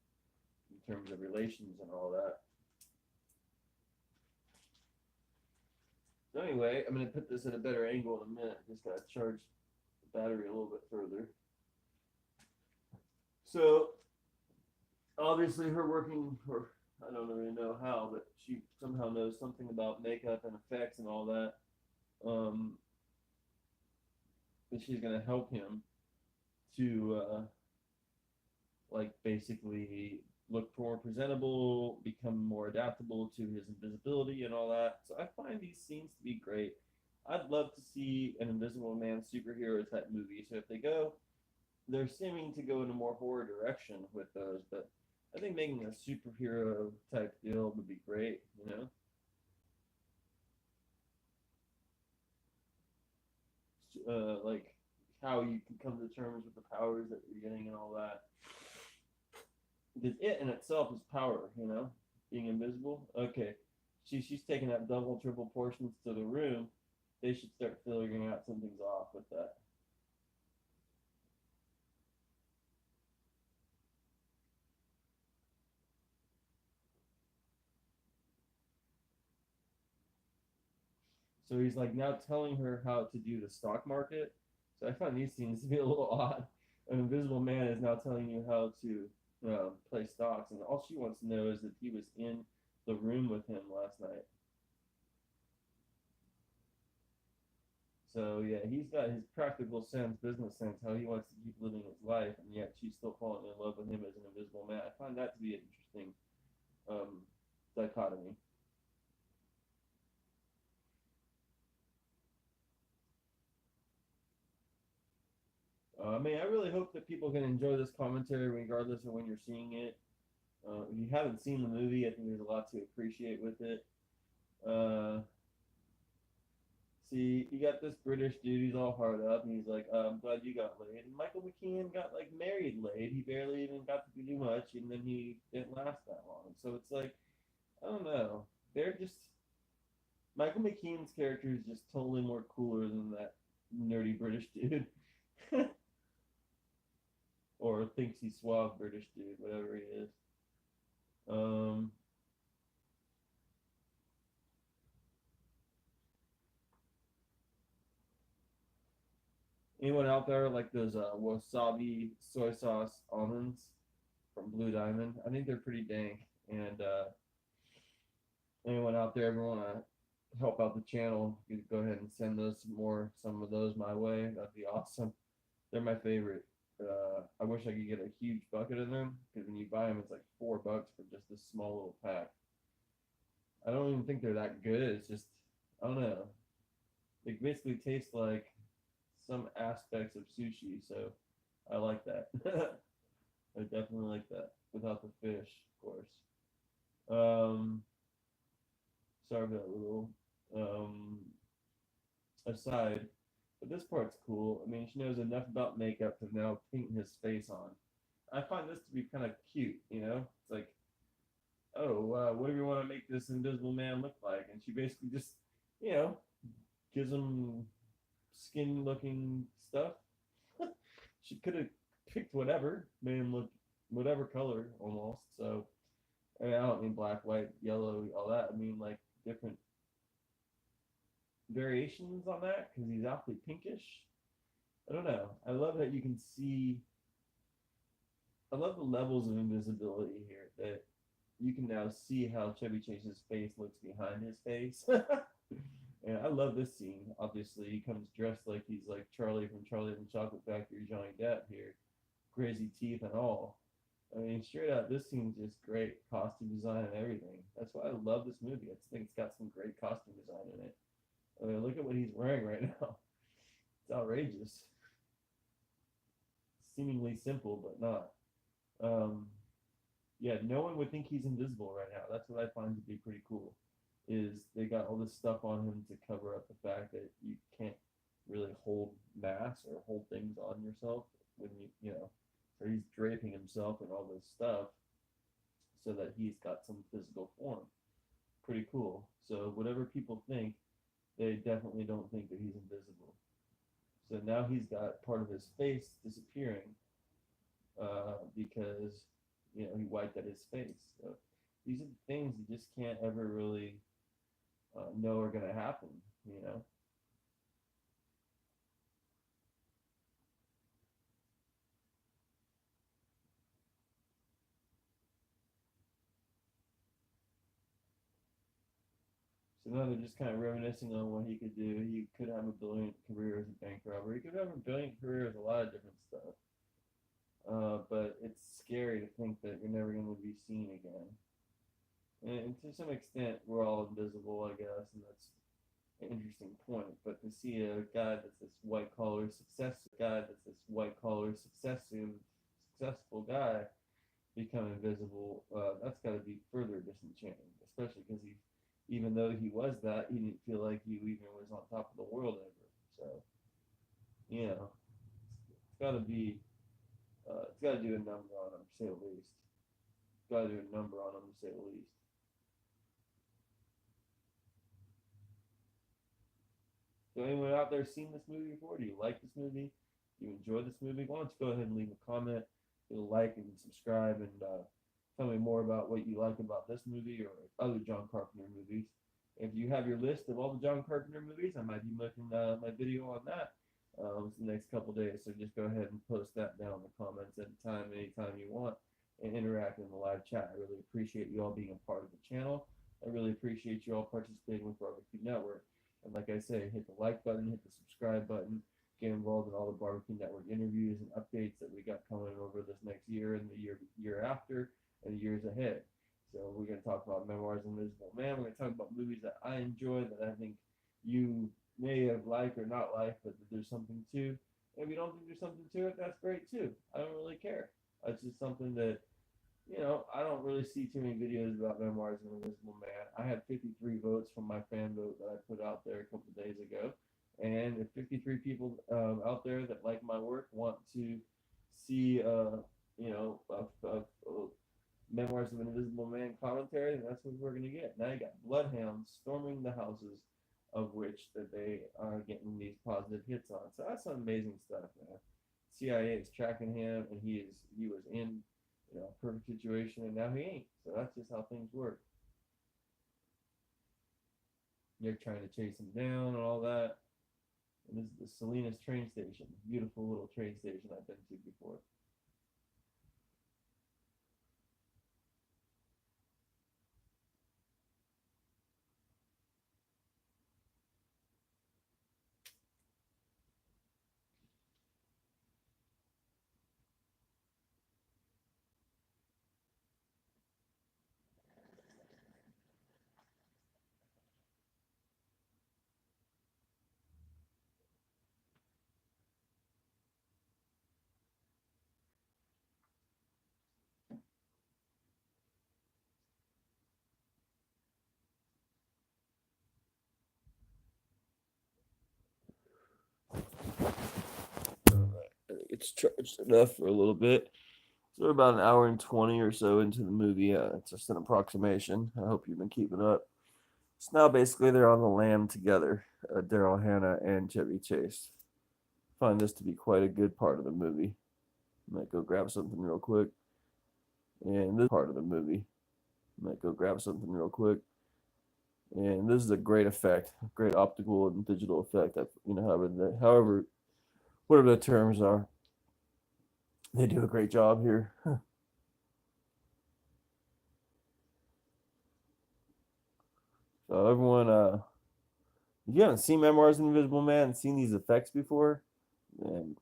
in terms of relations and all that? So anyway, I'm going to put this at a better angle in a minute. Just got to charge the battery a little bit further. So obviously her working, or I don't really know how, but she somehow knows something about makeup and effects and all that. Um, that she's gonna help him to like basically look more presentable, become more adaptable to his invisibility and all that. So I find these scenes to be great. I'd love to see an Invisible Man superhero type movie. So if they go, they're seeming to go in a more horror direction with those, but I think making a superhero type deal would be great, you know? Like how you can come to terms with the powers that you're getting and all that. Because it in itself is power, you know? Being invisible. Okay. She's taking up double, triple portions to the room. They should start figuring out something's off with that. So he's like now telling her how to do the stock market. So I find these scenes to be a little odd. An invisible man is now telling you how to play stocks, and all she wants to know is that he was in the room with him last night. So yeah, he's got his practical sense, business sense, how he wants to keep living his life, and yet she's still falling in love with him as an invisible man. I find that to be an interesting um, dichotomy. I mean, I really hope that people can enjoy this commentary regardless of when you're seeing it. If you haven't seen the movie, I think there's a lot to appreciate with it. Uh, See, you got this British dude, he's all hard up, and he's like, I'm glad you got laid. And Michael McKean got like married late. He barely even got to do much, and then he didn't last that long. So it's like, I don't know. They're just Michael McKean's character is just totally more cooler than that nerdy British dude. Or thinks he's suave British dude, whatever he is. Um, Anyone out there like those wasabi soy sauce almonds from Blue Diamond? I think they're pretty dank. And anyone out there ever want to help out the channel, you could go ahead and send those some of those my way. That'd be awesome. They're my favorite. I wish I could get a huge bucket of them because when you buy them, it's like $4 for just this small little pack. I don't even think they're that good. It's just I don't know. They basically taste like some aspects of sushi, so I like that. I definitely like that without the fish, of course. Um, Sorry for that little um, aside, but this part's cool. I mean, she knows enough about makeup to now paint his face on. I find this to be kind of cute, you know? It's like, oh, what do you want to make this invisible man look like? And she basically just, you know, gives him skin looking stuff. She could have picked whatever, made him look whatever color almost. So, I mean, I don't mean black, white, yellow, all that. I mean, like, different variations on that because he's awfully pinkish. I don't know. I love that you can see. I love the levels of invisibility here. That you can now see how Chevy Chase's face looks behind his face. And I love this scene. Obviously, he comes dressed like he's like Charlie from Charlie and the Chocolate Factory, Johnny Depp here, crazy teeth and all. I mean, straight out, this scene's just great costume design and everything. That's why I love this movie. I think it's got some great costume design in it. I mean, look at what he's wearing right now. It's outrageous. Seemingly simple, but not. Um, yeah, no one would think he's invisible right now. That's what I find to be pretty cool. Is they got all this stuff on him to cover up the fact that you can't really hold mass or hold things on yourself when so he's draping himself and all this stuff so that he's got some physical form. Pretty cool. So whatever people think, they definitely don't think that he's invisible. So now he's got part of his face disappearing because he wiped at his face. So these are the things you just can't ever really know are going to happen. You know. So now they're just kind of reminiscing on what he could do. He could have a brilliant career as a bank robber. He could have a brilliant career as a lot of different stuff. But it's scary to think that you're never going to be seen again. And to some extent, we're all invisible, I guess, and that's an interesting point. But to see a guy that's this successful guy become invisible, that's got to be further disenchanting, especially because even though he was that, he didn't feel like he even was on top of the world ever. So, you know, it's got to be, it's got to do a number on him, to say the least. It's got to do a number on him, to say the least. So anyone out there seen this movie before? Do you like this movie? Do you enjoy this movie? Why don't you go ahead and leave a comment, leave a like, and subscribe, and tell me more about what you like about this movie or other John Carpenter movies. If you have your list of all the John Carpenter movies, I might be making my video on that the next couple days. So just go ahead and post that down in the comments anytime you want, and interact in the live chat. I really appreciate you all being a part of the channel. I really appreciate you all participating with Barbecue Network. And like I say, hit the like button, hit the subscribe button, get involved in all the Barbecue Network interviews and updates that we got coming over this next year and the year after and the years ahead. So we're going to talk about Memoirs of an Invisible Man. We're going to talk about movies that I enjoy that I think you may have liked or not liked, but that there's something to. If you don't think there's something to it, that's great too. I don't really care. It's just something that I don't really see too many videos about Memoirs of an Invisible Man. I had 53 votes from my fan vote that I put out there a couple of days ago. And if 53 people out there that like my work want to see, Memoirs of an Invisible Man commentary, then that's what we're going to get. Now you got bloodhounds storming the houses of which that they are getting these positive hits on. So that's some amazing stuff, man. CIA is tracking him, and he was in a perfect situation, and now he ain't. So that's just how things work. They're trying to chase him down and all that. And this is the Salinas train station. Beautiful little train station I've been to before. It's charged enough for a little bit. So we're about an hour and 20 or so into the movie. It's just an approximation. I hope you've been keeping up. So now basically they're on the lam together, Daryl Hannah and Chevy Chase. I find this to be quite a good part of the movie. I might go grab something real quick. And this part of the movie. I might go grab something real quick. And this is a great effect, great optical and digital effect. However, whatever the terms are, they do a great job here. So everyone, if you haven't seen Memoirs of an Invisible Man, seen these effects before, then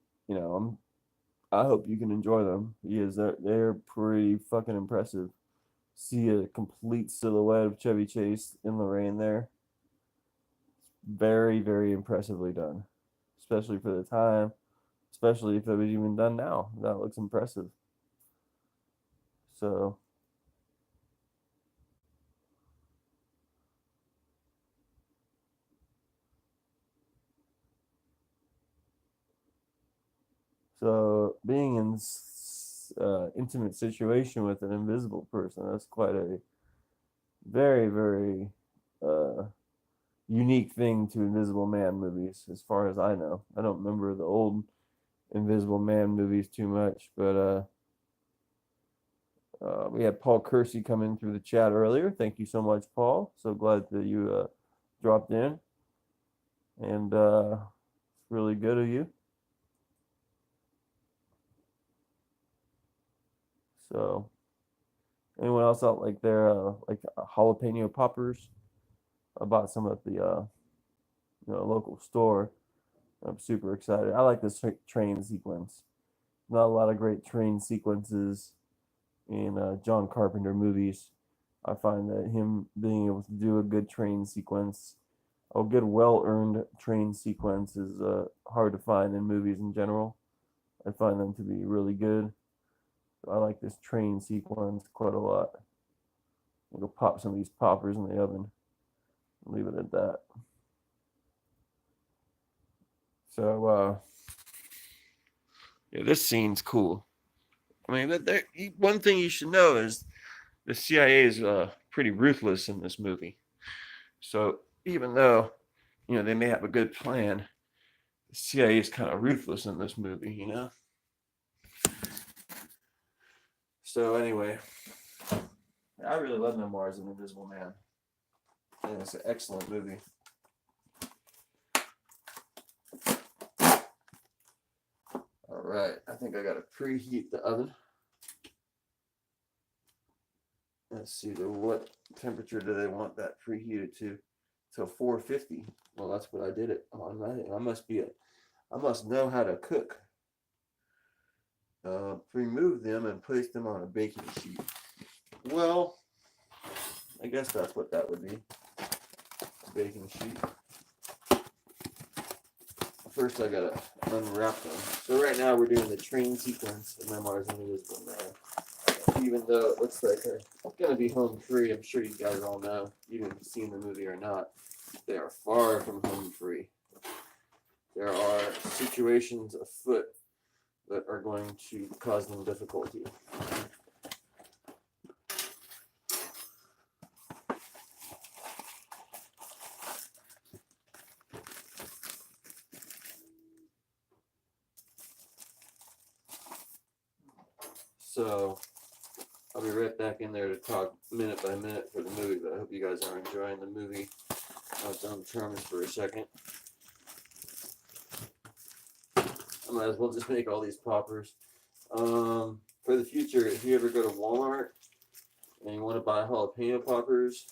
I hope you can enjoy them because they're pretty fucking impressive. See a complete silhouette of Chevy Chase in the rain there. Very, very impressively done, especially for the time. Especially if it was even done now, that looks impressive. So So being in intimate situation with an invisible person, that's quite a very, very uh, unique thing to Invisible Man movies, as far as I know. I don't remember the old Invisible Man movies too much, but we had Paul Kersey come in through the chat earlier. Thank you so much, Paul. So glad that you dropped in, and it's really good of you. So, anyone else out like their like jalapeno poppers? I bought some at the local store. I'm super excited. I like this train sequence. Not a lot of great train sequences in John Carpenter movies. I find that him being able to do a good train sequence, a good well-earned train sequence, is hard to find in movies in general. I find them to be really good. I like this train sequence quite a lot. I'm gonna pop some of these poppers in the oven. Leave it at that. So, yeah, this scene's cool. I mean, one thing you should know is the CIA is pretty ruthless in this movie. So even though they may have a good plan, the CIA is kind of ruthless in this movie. So anyway, I really love Memoirs of an Invisible Man. I think it's an excellent movie. All right, I think I gotta preheat the oven. Let's see, what temperature do they want that preheated to? Till 450. Well, that's what I did it on. I must know how to cook. Remove them and place them on a baking sheet. Well, I guess that's what that would be. A baking sheet. First, I gotta unwrap them. So right now we're doing the train sequence of Memoirs of an Invisible Man. Even though it looks like they're gonna be home free, I'm sure you guys all know, even if you've seen the movie or not, they are far from home free. There are situations afoot that are going to cause them difficulty. So I'll be right back in there to talk minute by minute for the movie, but I hope you guys are enjoying the movie on its own terms for a second. I might as well just make all these poppers. For the future, if you ever go to Walmart and you want to buy jalapeno poppers,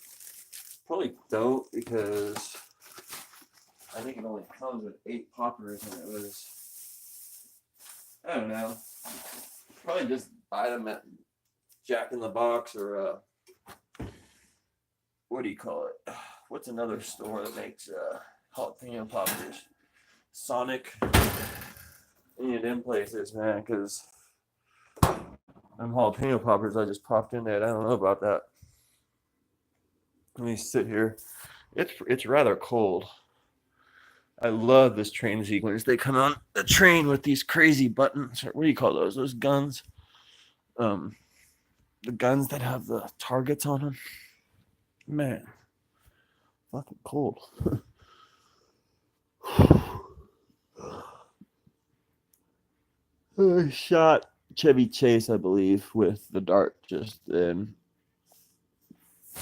probably don't, because I think it only comes with 8 poppers, and it was, I don't know, probably just buy them at Jack in the Box or what do you call it? What's another store that makes jalapeno poppers? Sonic. Any of them places, man, because them jalapeno poppers I just popped in there, I don't know about that. Let me sit here. It's rather cold. I love this train sequence. They come on the train with these crazy buttons. What do you call those? Those guns? The guns that have the targets on them. Man, fucking cold. I shot Chevy Chase, I believe, with the dart just then.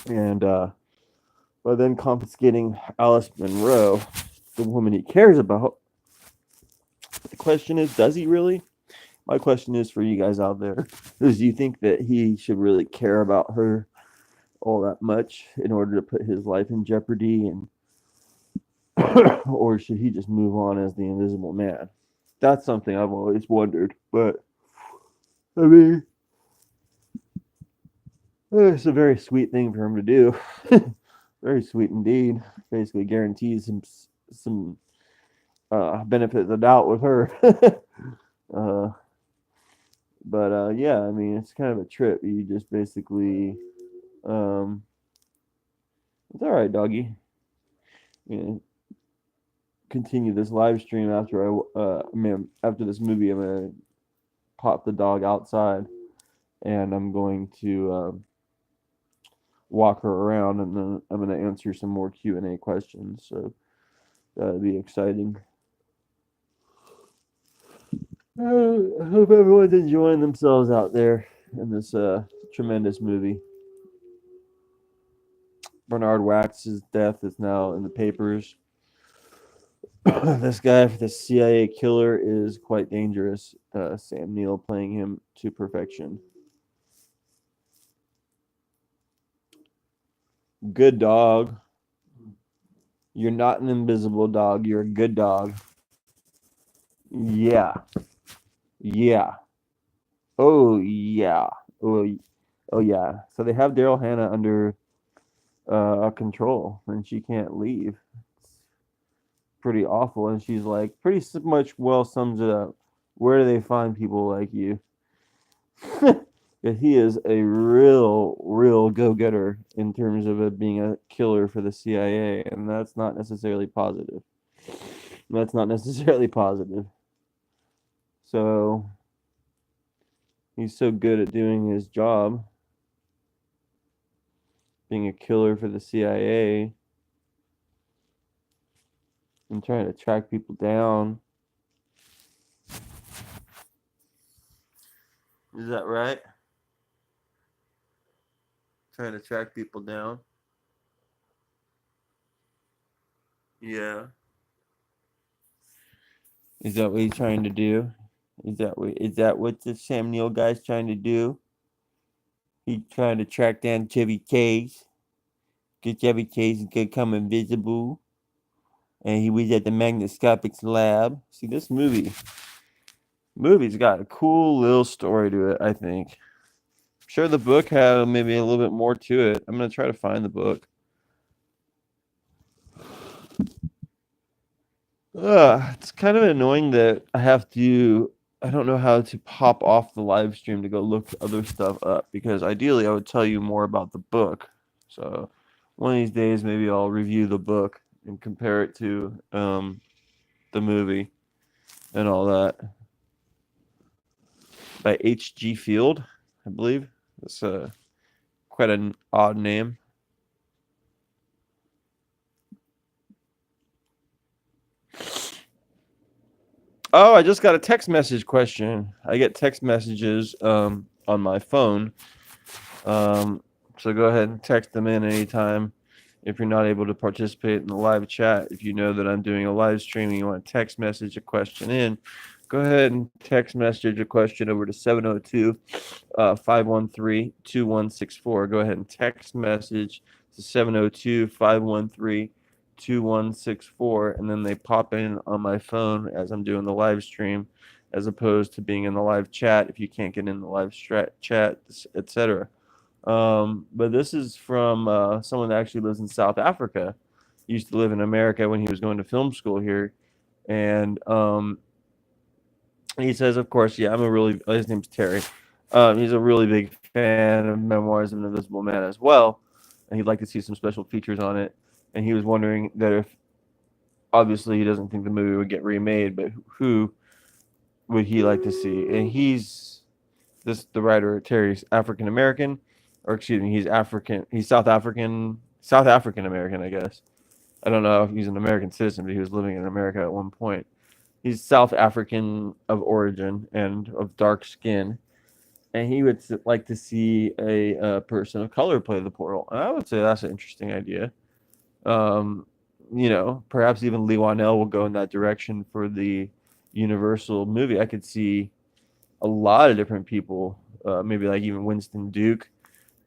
And by then confiscating Alice Monroe, the woman he cares about. The question is, does he really? My question is for you guys out there, is do you think that he should really care about her all that much in order to put his life in jeopardy, and or should he just move on as the Invisible Man? That's something I've always wondered, but I mean, it's a very sweet thing for him to do. Very sweet indeed. Basically guarantees him some benefit of the doubt with her. But yeah, I mean, it's kind of a trip. You just basically, it's all right, doggy. You know, continue this live stream after after this movie. I'm gonna pop the dog outside, and I'm going to walk her around, and then I'm gonna answer some more Q&A questions. So that'll be exciting. I hope everyone's enjoying themselves out there in this tremendous movie. Bernard Wax's death is now in the papers. This guy, the CIA killer, is quite dangerous. Sam Neill playing him to perfection. Good dog. You're not an invisible dog. You're a good dog. Yeah. Yeah. Oh, yeah. Oh, oh yeah. So they have Daryl Hannah under control, and she can't leave. It's pretty awful, and she's like, pretty much well sums it up. Where do they find people like you? He is a real go-getter in terms of being a killer for the CIA, and that's not necessarily positive. That's not necessarily positive. So he's so good at doing his job, being a killer for the CIA, and trying to track people down. Is that right? Trying to track people down. Yeah. Is that what he's trying to do? Is that what the Sam Neill guy's trying to do? He's trying to track down Chevy Chase. Because Chevy Chase is gonna come invisible. And he was at the magnoscopics lab. See, this movie's got a cool little story to it, I think. I'm sure the book had maybe a little bit more to it. I'm gonna try to find the book. It's kind of annoying that I don't know how to pop off the live stream to go look other stuff up, because ideally I would tell you more about the book. So one of these days maybe I'll review the book and compare it to the movie and all that. By H.G. Field, I believe. That's quite an odd name. Oh, I just got a text message question. I get text messages on my phone. So go ahead and text them in anytime if you're not able to participate in the live chat. If you know that I'm doing a live stream and you want to text message a question in, go ahead and text message a question over to 702 513 2164. Go ahead and text message to 702 513 2164, and then they pop in on my phone as I'm doing the live stream, as opposed to being in the live chat if you can't get in the live chat, etc. But this is from someone that actually lives in South Africa. He used to live in America when he was going to film school here, and he says, of course, yeah, his name's Terry. He's a really big fan of Memoirs of an Invisible Man as well, and he'd like to see some special features on it. And he was wondering that if, obviously, he doesn't think the movie would get remade, but who would he like to see? And the writer, Terry's African American, or excuse me, he's South African American, I guess. I don't know if he's an American citizen, but he was living in America at one point. He's South African of origin and of dark skin, and he would like to see a person of color play the portal. And I would say that's an interesting idea. Perhaps even Lee Wanell will go in that direction for the Universal movie. I could see a lot of different people, maybe like even Winston Duke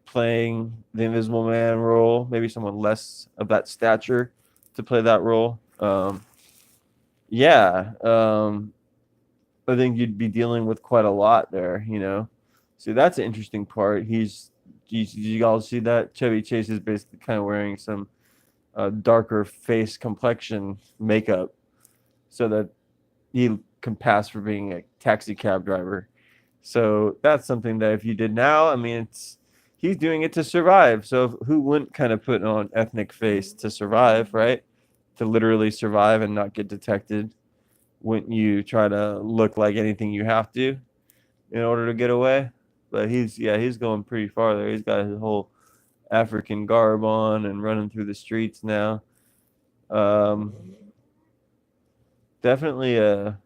playing the Invisible Man role, maybe someone less of that stature to play that role. I think you'd be dealing with quite a lot there, So that's an interesting part. You all see that? Chevy Chase is basically kind of wearing some darker face complexion makeup so that he can pass for being a taxi cab driver. So that's something that if you did now, I mean, he's doing it to survive. So who wouldn't kind of put on ethnic face to survive, right? to literally survive and not get detected when you try to look like anything you have to in order to get away. But he's going pretty far there. He's got his whole African garb on and running through the streets now. Um, Definitely a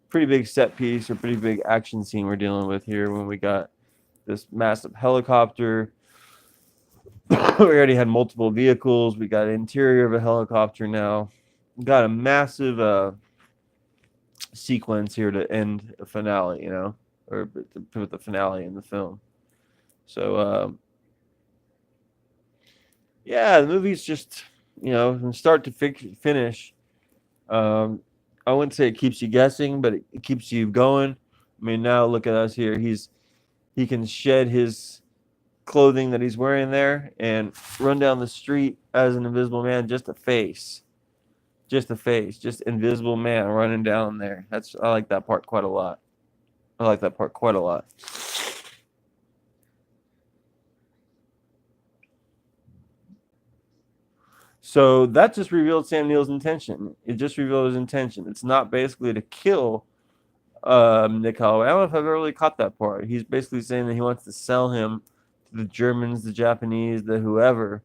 pretty big set piece or pretty big action scene we're dealing with here when we got this massive helicopter. We already had multiple vehicles. We got interior of a helicopter now. We got a massive sequence here to end a finale, or to put the finale in the film. So, yeah, the movie's just, from start to finish. I wouldn't say it keeps you guessing, but it keeps you going. I mean, now look at us here. He can shed his clothing that he's wearing there and run down the street as an invisible man, just a face. Just a face, just invisible man running down there. I like that part quite a lot. I like that part quite a lot. So that just revealed Sam Neill's intention. It just revealed his intention. It's not basically to kill Nick Holloway. I don't know if I've ever really caught that part. He's basically saying that he wants to sell him to the Germans, the Japanese, the whoever.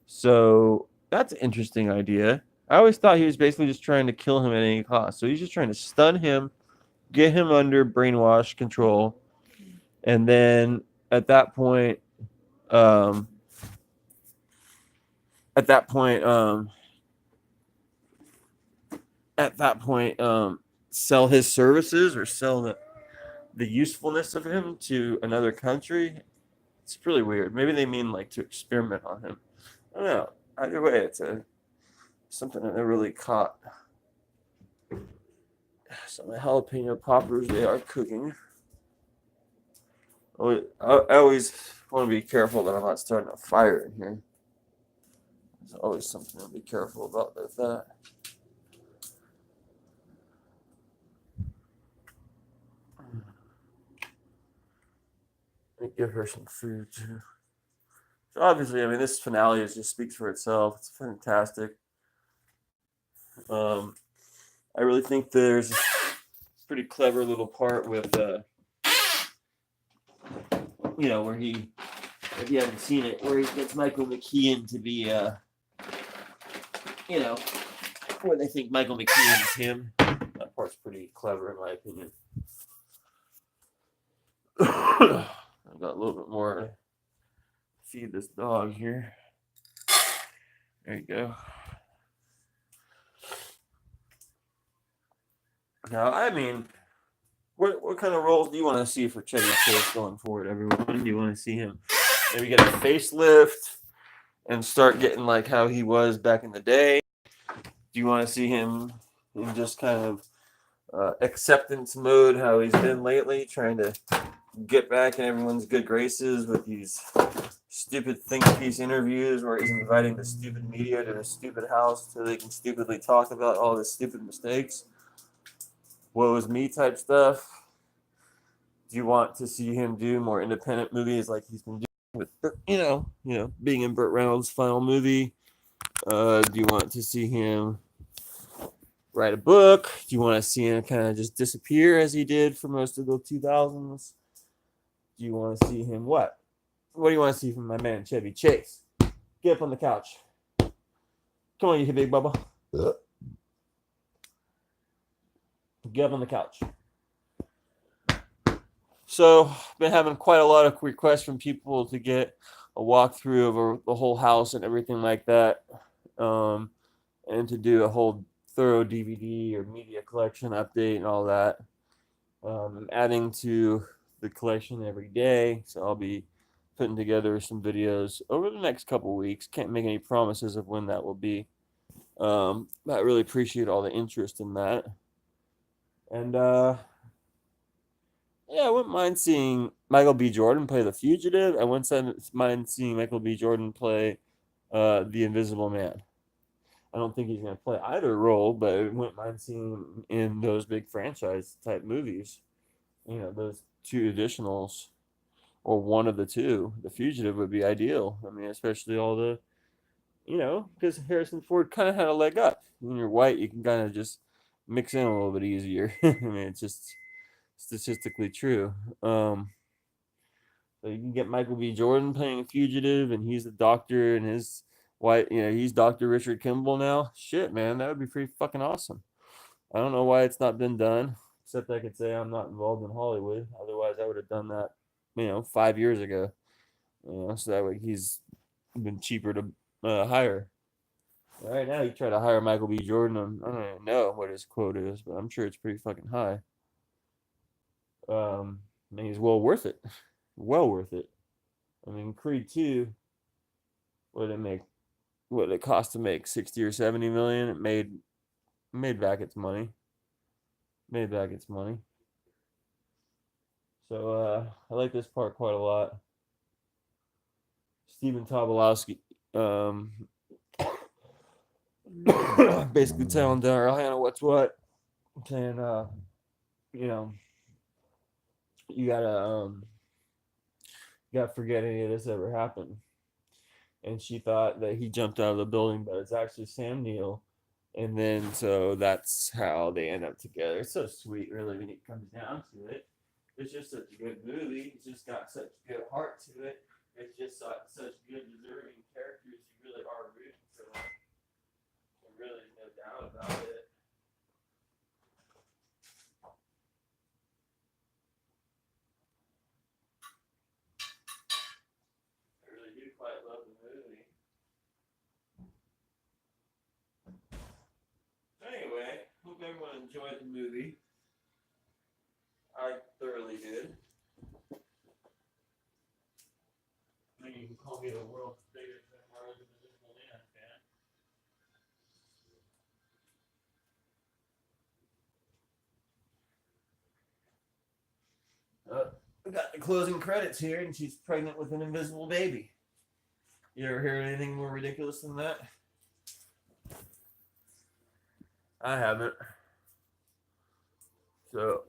So that's an interesting idea. I always thought he was basically just trying to kill him at any cost. So he's just trying to stun him, get him under brainwash control, and then at that point, um, at that point, um, at that point, sell his services or sell the usefulness of him to another country. It's really weird. Maybe they mean like to experiment on him. I don't know. Either way, it's something that I really caught. So my jalapeno poppers, they are cooking. I always want to be careful that I'm not starting a fire in here. There's always something to be careful about with that. Let me give her some food too. So obviously, I mean, this finale just speaks for itself. It's fantastic. I really think there's a pretty clever little part with, where if you haven't seen it, where he gets Michael McKean to be, where they think Michael McKean is him. That part's pretty clever, in my opinion. I've got a little bit more to feed this dog here. There you go. Now, I mean, what kind of roles do you want to see for Chevy Chase going forward, everyone? Do you want to see him maybe get a facelift and start getting like how he was back in the day? Do you want to see him in just kind of acceptance mode, how he's been lately, trying to get back in everyone's good graces with these stupid think piece interviews where he's inviting the stupid media to his stupid house so they can stupidly talk about all his stupid mistakes? Woe is me type stuff? Do you want to see him do more independent movies like he's been doing with, being in Burt Reynolds' final movie? Do you want to see him write a book? Do you want to see him kind of just disappear as he did for most of the 2000s? Do you want to see him what? What do you want to see from my man Chevy Chase? Get up on the couch. Come on, you big bubba. Get up on the couch. So, been having quite a lot of requests from people to get a walkthrough of the whole house and everything like that, and to do a whole thorough DVD or media collection update and all that. I'm adding to the collection every day, so I'll be putting together some videos over the next couple weeks. Can't make any promises of when that will be. I really appreciate all the interest in that. And yeah, I wouldn't mind seeing Michael B. Jordan play the fugitive. I wouldn't mind seeing Michael B. Jordan play the Invisible Man. I don't think he's going to play either role, but I wouldn't mind seeing him in those big franchise type movies. Those two additionals, or one of the two. The fugitive would be ideal. I mean, especially all the, because Harrison Ford kind of had a leg up. When you're white, you can kind of just mix in a little bit easier. I mean, it's just statistically true. So you can get Michael B. Jordan playing a fugitive, and he's the doctor, and his white, he's Dr. Richard Kimball now. Shit, man, that would be pretty fucking awesome. I don't know why it's not been done, except I could say I'm not involved in Hollywood. Otherwise, I would have done that, 5 years ago. So that way he's been cheaper to hire. Right now, you try to hire Michael B. Jordan. I don't even know what his quote is, but I'm sure it's pretty fucking high. I mean, he's well worth it. Well worth it. I mean, Creed 2, what did it make? What did it cost to make? 60 or 70 million? It made back its money. Made back its money. So I like this part quite a lot. Stephen Tobolowsky basically telling Daryl Hannah what's what. Saying you know, you gotta forget any of this ever happened. And she thought that he jumped out of the building, but it's actually Sam Neill. And then so that's how they end up together. It's so sweet, really, when it comes down to it. It's just such a good movie. It's just got such good heart to it. It's just got such good deserving characters. You really are rooting for them. There really is no doubt about it. I really do quite love the movie. Anyway, hope everyone enjoyed the movie. I thoroughly did. I mean, you can call me the world's biggest Memoirs of an Invisible Man fan. We got the closing credits here, and she's pregnant with an invisible baby. You ever hear anything more ridiculous than that? I haven't. So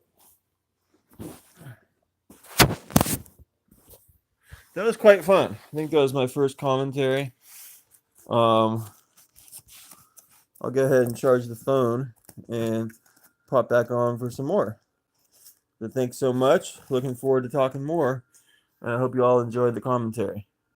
that was quite fun. I think that was my first commentary. I'll go ahead and charge the phone and pop back on for some more. So thanks so much. Looking forward to talking more. And I hope you all enjoyed the commentary.